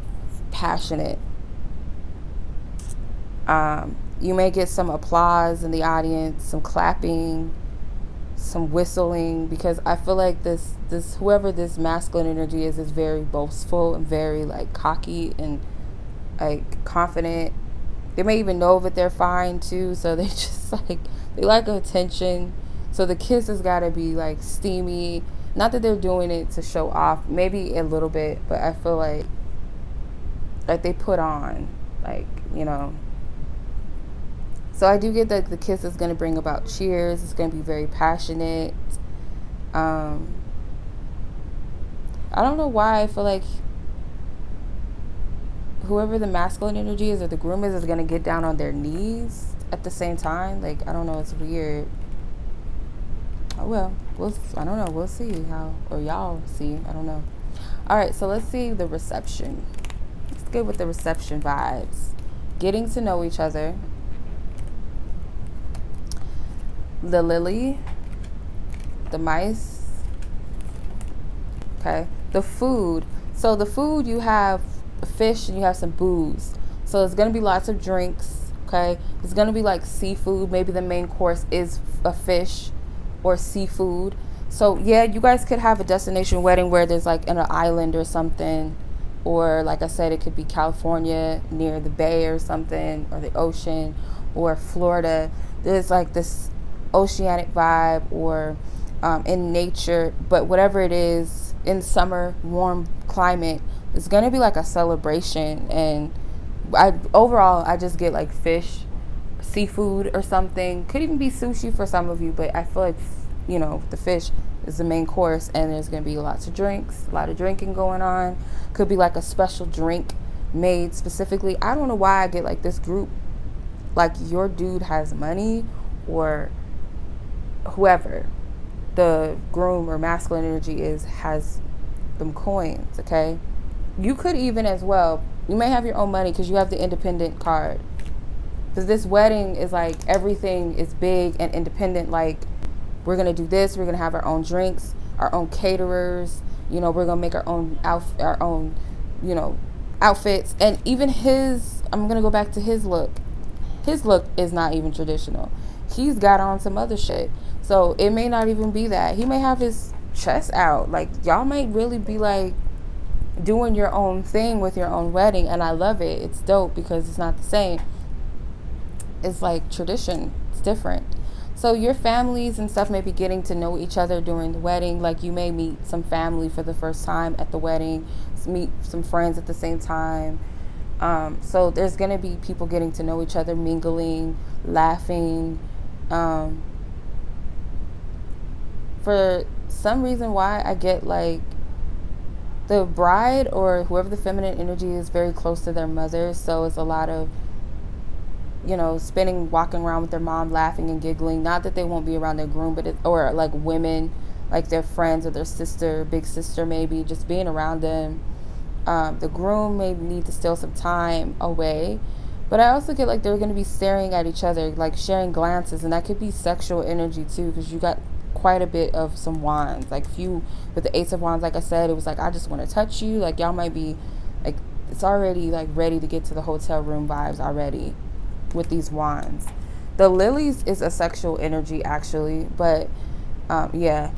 [SPEAKER 1] passionate. You may get some applause in the audience, some clapping, some whistling, because I feel like this whoever this masculine energy is very boastful and very like cocky and like confident. They may even know that they're fine too, so they just like they like attention. So the kiss has got to be like steamy. Not that they're doing it to show off, maybe a little bit, but I feel like they put on, like, you know. So I do get that the kiss is going to bring about cheers. It's going to be very passionate. I don't know why I feel like whoever the masculine energy is or the groom is going to get down on their knees at the same time. Like, I don't know. It's weird. Oh, well, I don't know. We'll see how, or y'all see. I don't know. All right, so let's see the reception. Let's get with the reception vibes. Getting to know each other. The lily, the mice, okay, the food. So the food, you have fish and you have some booze. So there's going to be lots of drinks, okay? There's going to be like seafood. Maybe the main course is a fish or seafood. So yeah, you guys could have a destination wedding where there's like an island or something. Or like I said, it could be California near the bay or something, or the ocean, or Florida. There's like this oceanic vibe, or in nature, but whatever it is, in summer, warm climate, it's gonna be like a celebration. And I just get like fish, seafood or something. Could even be sushi for some of you, but I feel like, you know, the fish is the main course, and there's gonna be lots of drinks, a lot of drinking going on. Could be like a special drink made specifically. I don't know why I get like this group, like your dude has money, or whoever the groom or masculine energy has them coins, okay? You could even as well, you may have your own money because you have the independent card. Because this wedding is like everything is big and independent. Like, we're going to do this, we're going to have our own drinks, our own caterers, you know, we're going to make our own you know, outfits. And even I'm going to go back to his look. His look is not even traditional. He's got on some other shit. So it may not even be that. He may have his chest out. Like, y'all might really be like doing your own thing with your own wedding. And I love it. It's dope because it's not the same. It's like tradition. It's different. So your families and stuff may be getting to know each other during the wedding. Like, you may meet some family for the first time at the wedding, meet some friends at the same time. So there's going to be people getting to know each other, mingling, laughing. For some reason why I get like the bride or whoever the feminine energy is very close to their mother. So it's a lot of, you know, walking around with their mom, laughing and giggling. Not that they won't be around their groom, but or like women, like their friends or their sister, big sister, maybe just being around them. The groom may need to steal some time away. But I also get like they're going to be staring at each other, like sharing glances. And that could be sexual energy too, because you got quite a bit of some wands. Like, if you, with the Ace of Wands, like I said, it was like, I just want to touch you. Like, y'all might be like, it's already like ready to get to the hotel room vibes already with these wands. The lilies is a sexual energy actually, but yeah,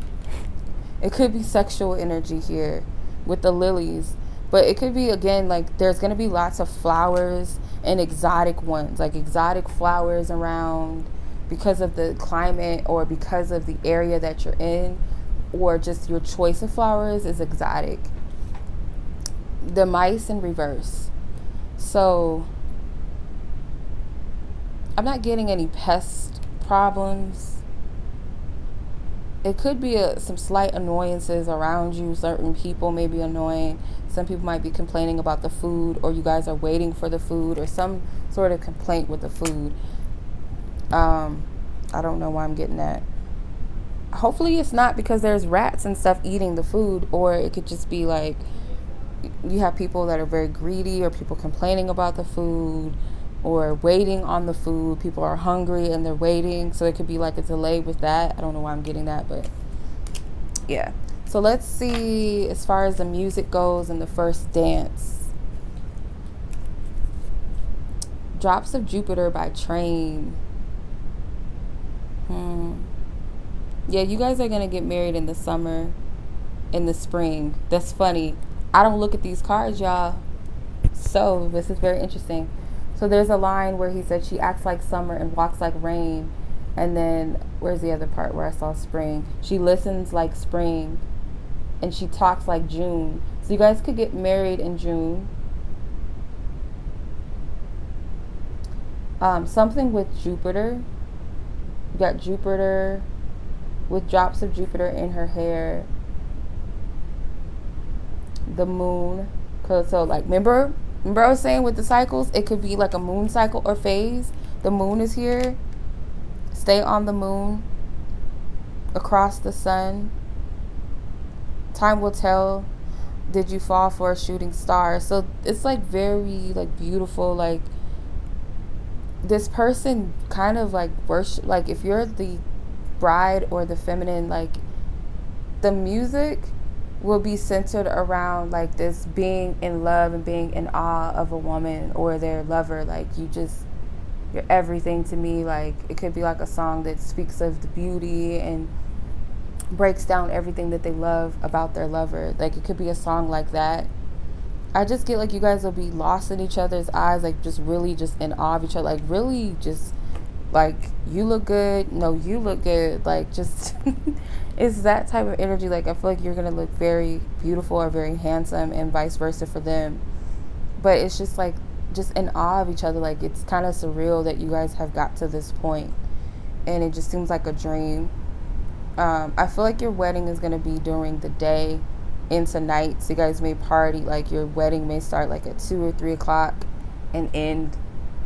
[SPEAKER 1] it could be sexual energy here with the lilies. But it could be, again, like there's going to be lots of flowers and exotic ones, like exotic flowers around because of the climate or because of the area that you're in, or just your choice of flowers is exotic. The mice in reverse. So I'm not getting any pest problems. It could be some slight annoyances around you. Certain people may be annoying. Some people might be complaining about the food, or you guys are waiting for the food, or some sort of complaint with the food. I don't know why I'm getting that. Hopefully it's not because there's rats and stuff eating the food, or it could just be like you have people that are very greedy, or people complaining about the food, or waiting on the food. People are hungry and they're waiting, so it could be like a delay with that. I don't know why I'm getting that, but yeah. So let's see as far as the music goes and the first dance. Drops of Jupiter by Train. Yeah, you guys are going to get married in the summer, in the spring. That's funny. I don't look at these cards, y'all. So this is very interesting. So there's a line where he said she acts like summer and walks like rain. And then where's the other part where I saw spring? She listens like spring and she talks like June. So you guys could get married in June. Something with Jupiter. You got Jupiter with drops of Jupiter in her hair. The moon. So like, remember I was saying with the cycles, it could be like a moon cycle or phase. The moon is here. Stay on the moon. Across the sun. Time will tell. Did you fall for a shooting star? So it's like very like beautiful. Like this person kind of like worship. Like if you're the bride or the feminine, like the music will be centered around like this being in love and being in awe of a woman or their lover. Like you're everything to me. Like it could be like a song that speaks of the beauty and breaks down everything that they love about their lover. Like it could be a song like that. I just get like you guys will be lost in each other's eyes, like just really just in awe of each other, like really just like you look good, no you look good, like just it's that type of energy. Like I feel like you're gonna look very beautiful or very handsome and vice versa for them, but it's just like just in awe of each other. Like it's kind of surreal that you guys have got to this point and it just seems like a dream. I feel like your wedding is going to be during the day into night. So you guys may party. Like your wedding may start like at 2 or 3 o'clock and end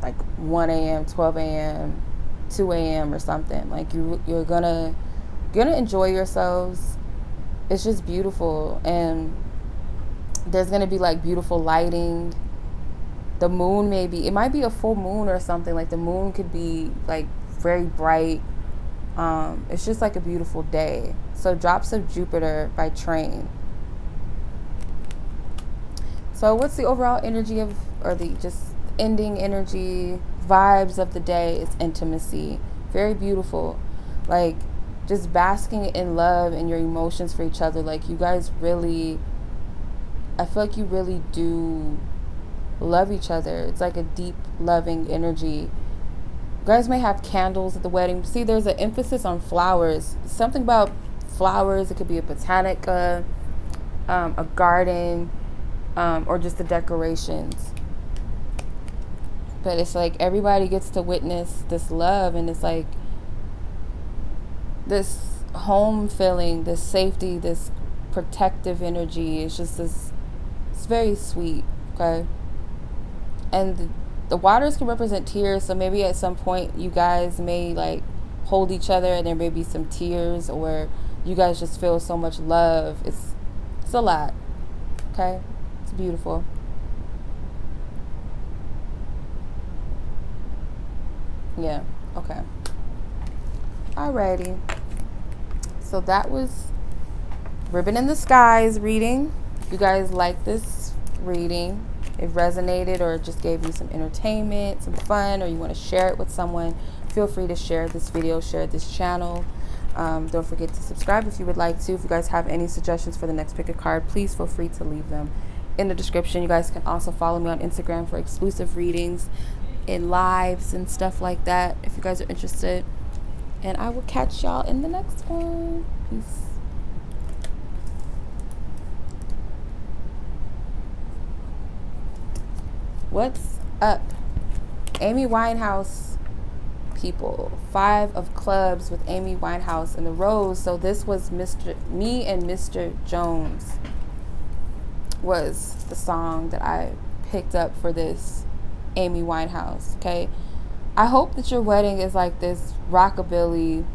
[SPEAKER 1] like 1 a.m., 12 a.m., 2 a.m. or something. Like you're gonna enjoy yourselves. It's just beautiful. And there's going to be like beautiful lighting. The moon it might be a full moon or something. Like the moon could be like very bright. It's just like a beautiful day. So Drops of Jupiter by Train. So what's the overall energy of, or the just ending energy, vibes of the day is intimacy. Very beautiful. Like just basking in love and your emotions for each other. Like you guys really, I feel like you really do love each other. It's like a deep loving energy. You guys may have candles at the wedding. See, there's an emphasis on flowers. Something about flowers. It could be a botanica, a garden, or just the decorations. But it's like everybody gets to witness this love, and it's like this home feeling, this safety, this protective energy. It's just this, it's very sweet, okay? And the waters can represent tears, so maybe at some point you guys may like hold each other and there may be some tears, or you guys just feel so much love. It's a lot, okay? It's beautiful. Yeah, okay. Alrighty. So that was Ribbon in the Skies reading. If you guys like this reading, it resonated or it just gave you some entertainment, some fun, or you want to share it with someone, feel free to share this video, share this channel. Don't forget to subscribe if you would like to. If you guys have any suggestions for the next pick a card, please feel free to leave them in the description. You guys can also follow me on Instagram for exclusive readings and lives and stuff like that if you guys are interested. And I will catch y'all in the next one. Peace. What's up? Amy Winehouse people. 5 of clubs with Amy Winehouse in the rose. So this was Me and Mr. Jones was the song that I picked up for this Amy Winehouse, okay? I hope that your wedding is like this rockabilly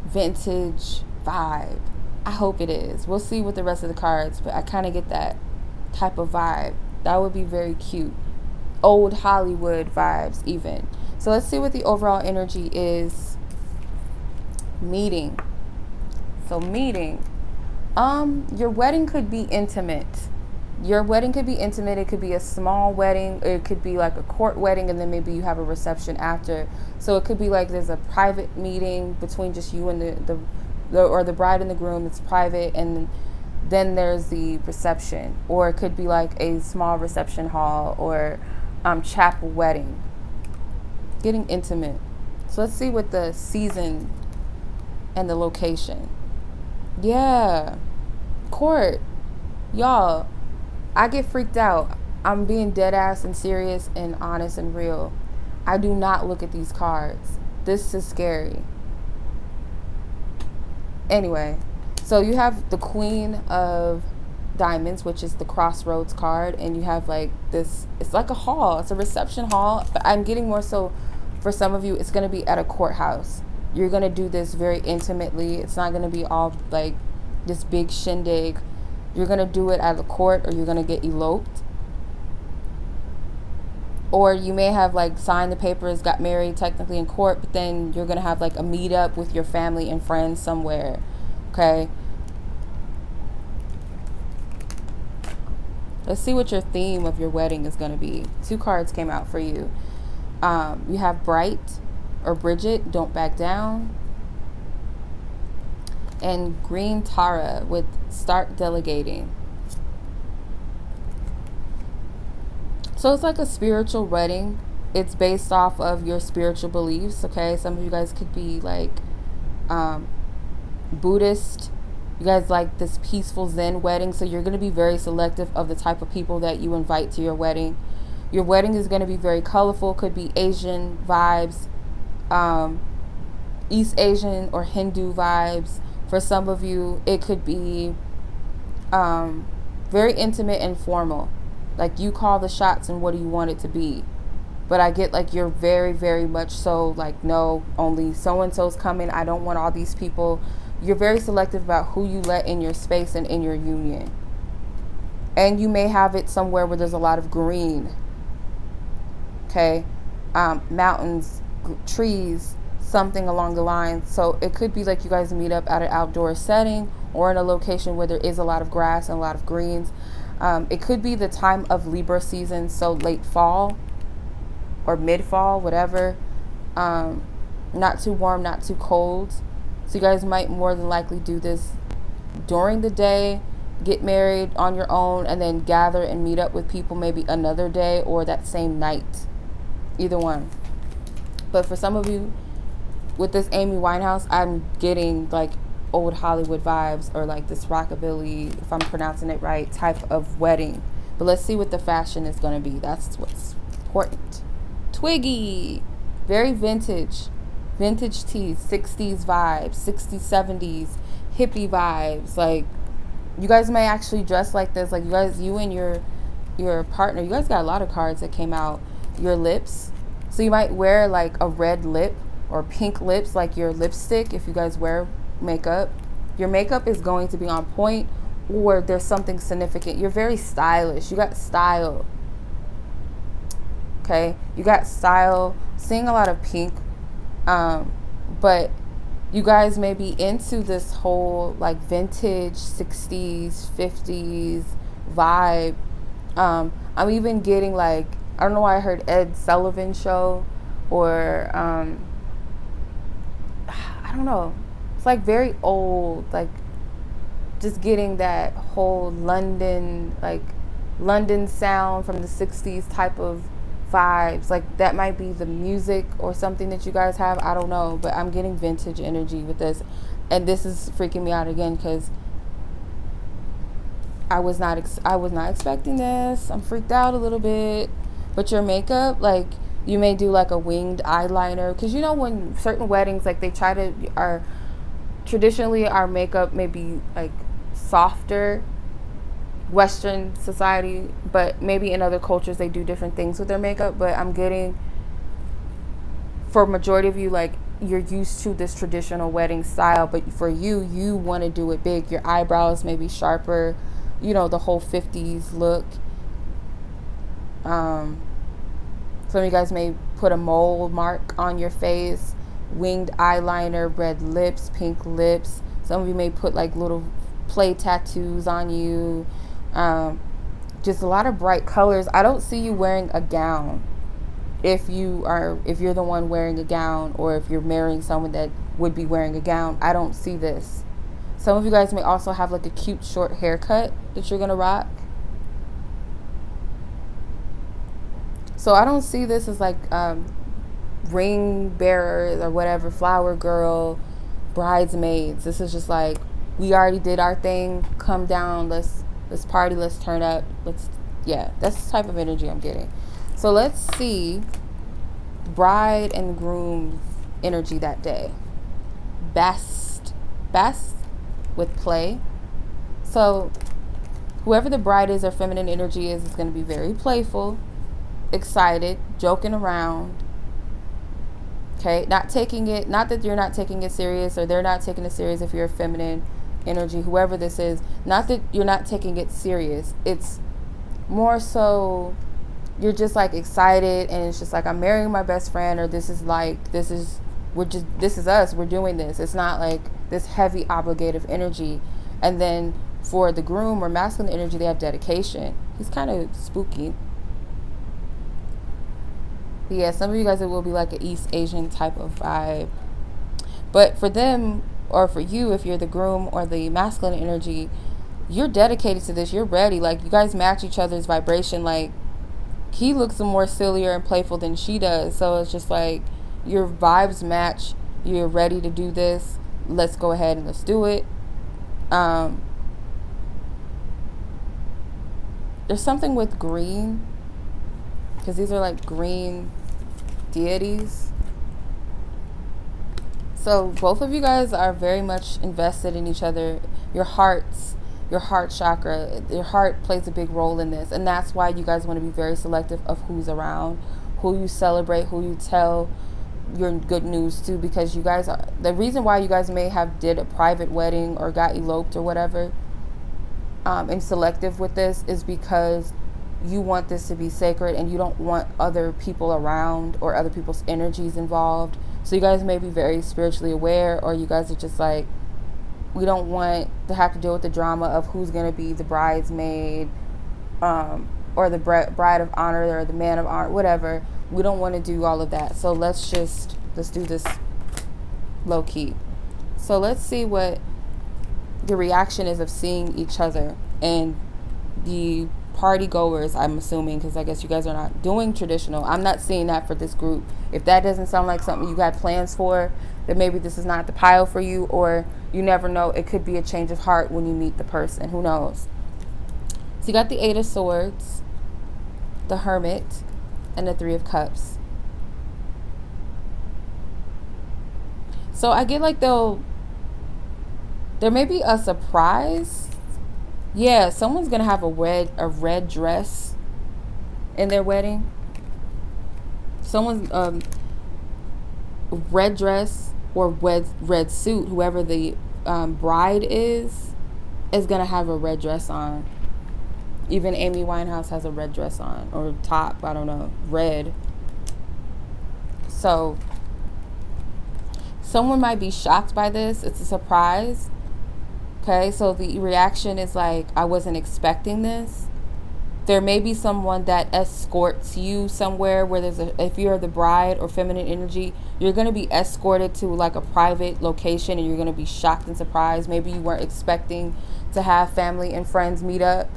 [SPEAKER 1] vintage vibe. I hope it is. We'll see with the rest of the cards, but I kind of get that type of vibe. That would be very cute. Old Hollywood vibes, even. So let's see what the overall energy is. Meeting. So meeting. Your wedding could be intimate. Your wedding could be intimate. It could be a small wedding. It could be like a court wedding, and then maybe you have a reception after. So it could be like there's a private meeting between just you and the bride and the groom. It's private, and then there's the reception. Or it could be like a small reception hall or chapel wedding. Getting intimate. So let's see what the season and the location. Yeah, court. Y'all, I get freaked out. I'm being dead ass and serious and honest and real. I do not look at these cards. This is scary. Anyway, so you have the Queen of Diamonds, which is the Crossroads card, and you have like this, it's like a hall. It's a reception hall, but I'm getting more so for some of you, it's going to be at a courthouse. You're going to do this very intimately. It's not going to be all like this big shindig. You're going to do it at a court, or you're going to get eloped. Or you may have like signed the papers, got married technically in court, but then you're going to have like a meetup with your family and friends somewhere. Okay. Let's see what your theme of your wedding is going to be. 2 cards came out for you. You have Bright or Bridget, Don't Back Down. And Green Tara with Start Delegating. So it's like a spiritual wedding. It's based off of your spiritual beliefs, okay? Some of you guys could be like Buddhist. You guys like this peaceful Zen wedding, so you're going to be very selective of the type of people that you invite to your wedding. Your wedding is going to be very colorful. Could be Asian vibes, East Asian or Hindu vibes. For some of you, it could be very intimate and formal. Like you call the shots and what do you want it to be. But I get like you're very, very much so like, no, only so-and-so's coming. I don't want all these people. You're very selective about who you let in your space and in your union. And you may have it somewhere where there's a lot of green. Okay. Mountains, trees, something along the lines. So it could be like you guys meet up at an outdoor setting or in a location where there is a lot of grass and a lot of greens. It could be the time of Libra season, so late fall or mid-fall, whatever. Not too warm, not too cold. So you guys might more than likely do this during the day, get married on your own, and then gather and meet up with people maybe another day or that same night. Either one. But for some of you, with this Amy Winehouse, I'm getting like old Hollywood vibes or like this rockabilly, if I'm pronouncing it right, type of wedding. But let's see what the fashion is going to be. That's what's important. Twiggy. Very vintage. Vintage tees, 60s vibes, 60s, 70s, hippie vibes. Like, you guys may actually dress like this. Like, you and your partner, you guys got a lot of cards that came out. Your lips. So you might wear like a red lip or pink lips, like your lipstick, if you guys wear makeup. Your makeup is going to be on point, or there's something significant. You're very stylish. You got style. Okay? You got style. Seeing a lot of pink. But you guys may be into this whole like vintage 60s, 50s vibe. I'm even getting like, I don't know why I heard Ed Sullivan show or I don't know. It's like very old, like just getting that whole London sound from the 60s type of vibes. Like that might be the music or something that you guys have. I don't know, but I'm getting vintage energy with this. And this is freaking me out again because I was not expecting this. I'm freaked out a little bit. But your makeup, like you may do like a winged eyeliner, because you know when certain weddings, like they try to, traditionally our makeup may be like softer, Western society, but maybe in other cultures they do different things with their makeup. But I'm getting, for majority of you, like you're used to this traditional wedding style, but for you, you want to do it big. Your eyebrows may be sharper, you know, the whole 50s look. Um, some of you guys may put a mole mark on your face, winged eyeliner, red lips, pink lips. Some of you may put like little play tattoos on you. Just a lot of bright colors. I don't see you wearing a gown. If you're the one wearing a gown, or if you're marrying someone that would be wearing a gown, I don't see this. Some of you guys may also have like a cute short haircut that you're gonna rock. So I don't see this as like ring bearers or whatever, flower girl, bridesmaids. This is just like, we already did our thing. Come down, let's party, let's turn up. Yeah, that's the type of energy I'm getting. So let's see bride and groom's energy that day. Best with play. So whoever the bride is or feminine energy is going to be very playful, excited, joking around. Okay, not that you're not taking it serious, or they're not taking it serious if you're a feminine energy, whoever this is, not that you're not taking it serious. It's more so you're just like excited, and it's just like, I'm marrying my best friend, or this is us, we're doing this. It's not like this heavy obligative energy. And then for the groom or masculine energy, they have dedication. He's kind of spooky. But yeah, some of you guys, it will be like an East Asian type of vibe. But for them, or for you, if you're the groom or the masculine energy, you're dedicated to this. You're ready. Like, you guys match each other's vibration. Like, he looks more sillier and playful than she does. So it's just like, your vibes match. You're ready to do this. Let's go ahead and let's do it. There's something with green, because these are like green deities. So both of you guys are very much invested in each other. Your heart chakra, your heart plays a big role in this. And that's why you guys want to be very selective of who's around, who you celebrate, who you tell your good news to, because you guys are, the reason why you guys may have did a private wedding or got eloped or whatever, and selective with this, is because you want this to be sacred, and you don't want other people around or other people's energies involved. So you guys may be very spiritually aware, or you guys are just like, we don't want to have to deal with the drama of who's going to be the bridesmaid, or the bride of honor, or the man of honor, whatever. We don't want to do all of that. So let's do this low key. So let's see what the reaction is of seeing each other. And the party goers, I'm assuming, because I guess you guys are not doing traditional. I'm not seeing that for this group. If that doesn't sound like something you got plans for, then maybe this is not the pile for you, or you never know, it could be a change of heart when you meet the person. Who knows? So you got the 8 of Swords, the Hermit, and the 3 of Cups. So I get like there may be a surprise. Yeah, someone's gonna have a red dress in their wedding. Someone's red dress or red suit. Whoever the bride is gonna have a red dress on. Even Amy Winehouse has a red dress on, or top, I don't know, red. So someone might be shocked by this. It's a surprise. Okay, so the reaction is like, I wasn't expecting this. There may be someone that escorts you somewhere where if you're the bride or feminine energy, you're going to be escorted to like a private location, and you're going to be shocked and surprised. Maybe you weren't expecting to have family and friends meet up,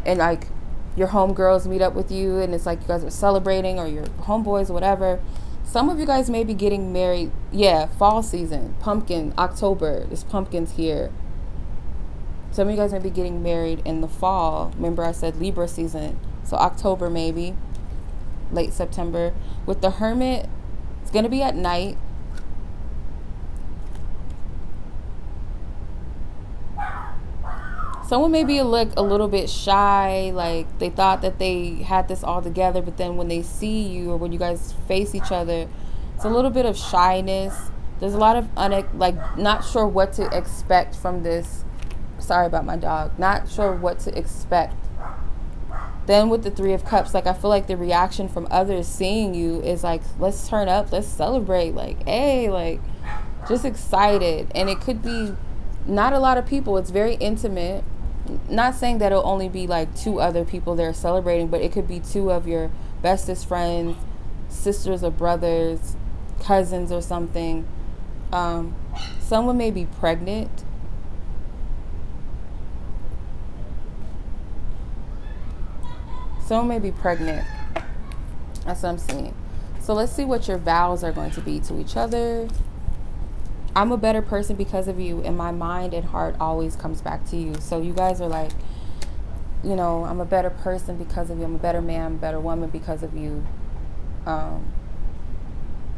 [SPEAKER 1] and like your homegirls meet up with you, and it's like you guys are celebrating, or your homeboys or whatever. Some of you guys may be getting married. Yeah, fall season, pumpkin, October. There's pumpkins here. Some of you guys may be getting married in the fall. Remember I said Libra season. So October maybe, late September. With the Hermit, it's going to be at night. Someone may be like a little bit shy, like they thought that they had this all together, but then when they see you, or when you guys face each other, It's a little bit of shyness. There's a lot of not sure what to expect from this. Sorry about my dog. Not sure what to expect. Then with the Three of Cups, like I feel like the reaction from others seeing you is like, let's turn up, let's celebrate, like, hey, like, just excited. And it could be not a lot of people. It's very intimate. Not saying that it'll only be like 2 other people there celebrating, but it could be 2 of your bestest friends, sisters or brothers, cousins or something. Someone may be pregnant. Someone may be pregnant. That's what I'm seeing. So let's see what your vows are going to be to each other. I'm a better person because of you, and my mind and heart always comes back to you. So you guys are like, you know, I'm a better person because of you. I'm a better man, better woman because of you.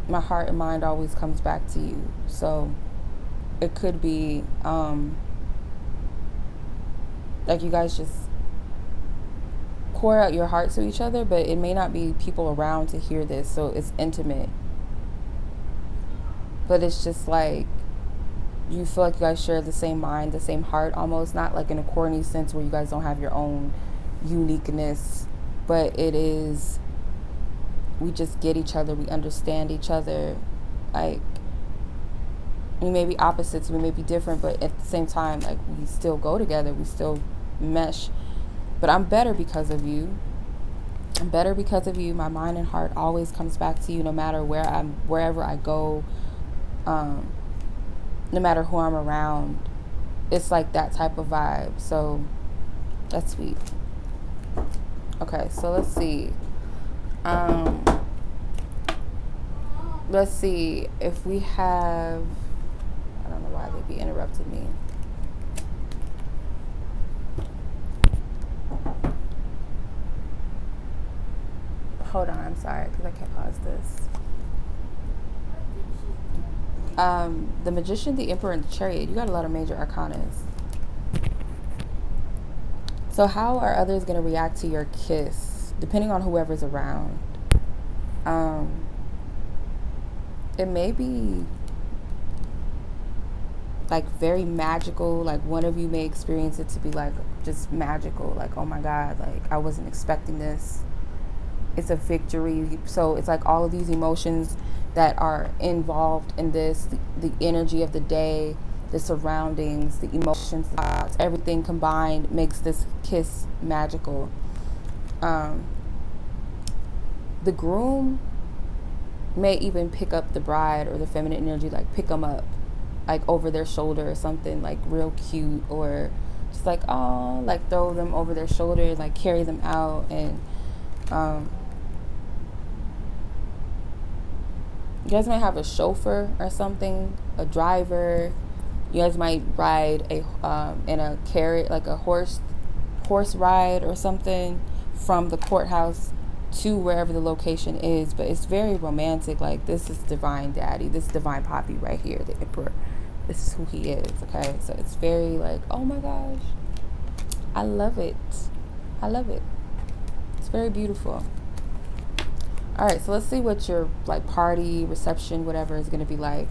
[SPEAKER 1] My heart and mind always comes back to you. So it could be like you guys just pour out your heart to each other, but it may not be people around to hear this, so it's intimate. But it's just like you feel like you guys share the same mind, the same heart, almost, not like in a corny sense where you guys don't have your own uniqueness, but it is, we just get each other, we understand each other. Like, we may be opposites, we may be different, but at the same time, like, we still go together, we still mesh. But I'm better because of you. I'm better because of you. My mind and heart always comes back to you, no matter wherever I go, no matter who I'm around. It's like that type of vibe. So that's sweet. Okay, so let's see. Let's see if we have, I don't know why they'd be interrupting me. Hold on, I'm sorry, because I can't pause this. The Magician, the Emperor, and the Chariot. You got a lot of major arcanas. So how are others going to react to your kiss? Depending on whoever's around. It may be like very magical. Like one of you may experience it to be like just magical. Like, oh my God, like I wasn't expecting this. It's a victory. So it's like all of these emotions that are involved in this, the energy of the day, the surroundings, the emotions, the thoughts, everything combined makes this kiss magical. The groom may even pick up the bride or the feminine energy, like pick them up, like over their shoulder or something, like real cute, or just like, oh, like throw them over their shoulder, like carry them out. And you guys might have a chauffeur or something, a driver. You guys might ride in a carriage, like a horse ride or something, from the courthouse to wherever the location is. But it's very romantic. Like, this is divine daddy. This is divine poppy right here, the emperor. This is who he is, okay? So it's very like, oh my gosh, I love it. I love it. It's very beautiful. All right, so let's see what your like party, reception, whatever is going to be like.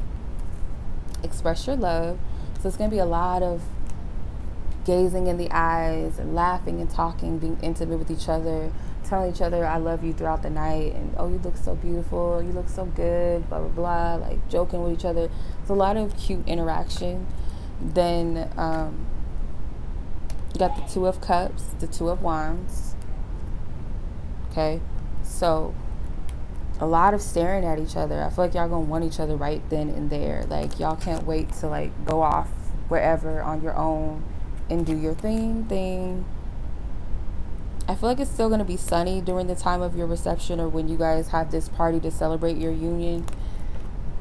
[SPEAKER 1] Express your love. So it's going to be a lot of gazing in the eyes and laughing and talking, being intimate with each other, telling each other I love you throughout the night, and oh, you look so beautiful, you look so good, blah, blah, blah, like joking with each other. It's a lot of cute interaction. Then you got the Two of Cups, the Two of Wands. Okay, so a lot of staring at each other. I feel like y'all gonna want each other right then and there. Like, y'all can't wait to like go off wherever on your own and do your thing. I feel like it's still gonna be sunny during the time of your reception, or when you guys have this party to celebrate your union.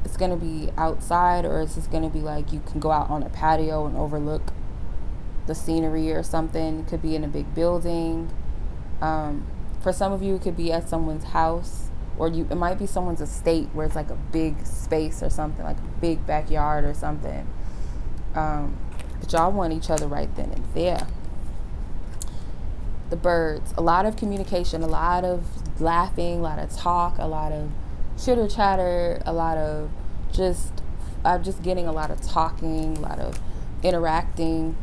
[SPEAKER 1] It's gonna be outside, or it's just gonna be like you can go out on a patio and overlook the scenery or something. It could be in a big building. For some of you, it could be at someone's house, or it might be someone's estate where it's like a big space or something, like a big backyard or something. But y'all want each other right then and there. The birds, a lot of communication, a lot of laughing, a lot of talk, a lot of chitter chatter, a lot of just, I'm just getting a lot of talking, a lot of interacting.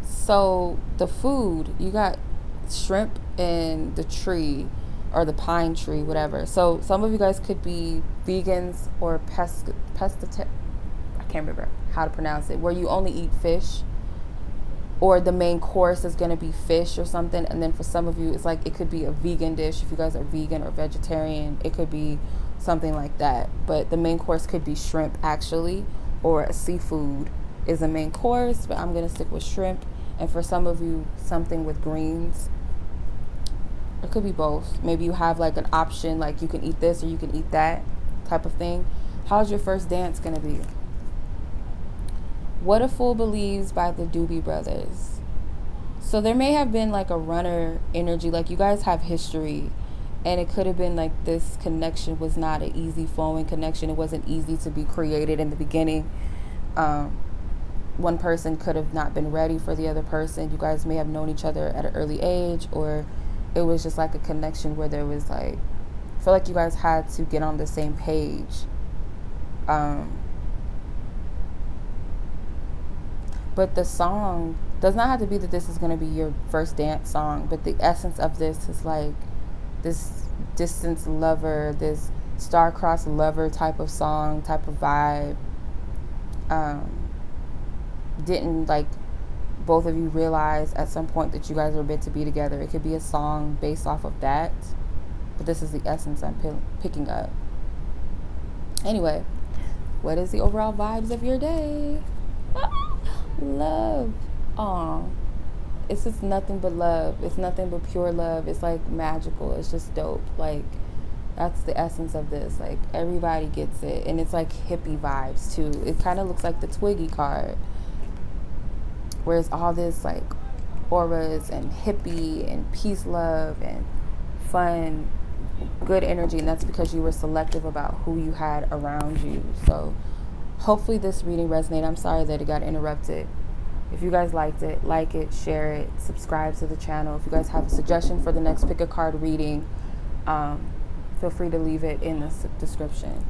[SPEAKER 1] So the food, you got shrimp in the tree or the pine tree, whatever. So some of you guys could be vegans or I can't remember how to pronounce it, where you only eat fish, or the main course is going to be fish or something. And then for some of you, it's like it could be a vegan dish. If you guys are vegan or vegetarian, it could be something like that. But the main course could be shrimp, actually, or a seafood is a main course, but I'm going to stick with shrimp. And for some of you, something with greens. It could be both. Maybe you have like an option, like you can eat this or you can eat that type of thing. How's your first dance going to be? What a Fool Believes by the Doobie Brothers. So there may have been like a runner energy, like you guys have history, and it could have been like this connection was not an easy flowing connection. It wasn't easy to be created in the beginning. One person could have not been ready for the other person. You guys may have known each other at an early age, or it was just like a connection where there was like, I feel like you guys had to get on the same page. But the song does not have to be that this is going to be your first dance song, but the essence of this is like this distance lover, this star-crossed lover type of song, type of vibe. Didn't like both of you realize at some point that you guys were meant to be together. It could be a song based off of that, but this is the essence I'm picking up. Anyway, what is the overall vibes of your day? Love. Aw. It's just nothing but love. It's nothing but pure love. It's like magical. It's just dope. Like, that's the essence of this. Like, everybody gets it. And it's like hippie vibes too. It kind of looks like the Twiggy card, where it's all this like auras and hippie and peace, love, and fun, good energy. And that's because you were selective about who you had around you. So hopefully this reading resonated. I'm sorry that it got interrupted. If you guys liked it, like it, share it, subscribe to the channel. If you guys have a suggestion for the next pick a card reading, feel free to leave it in the description.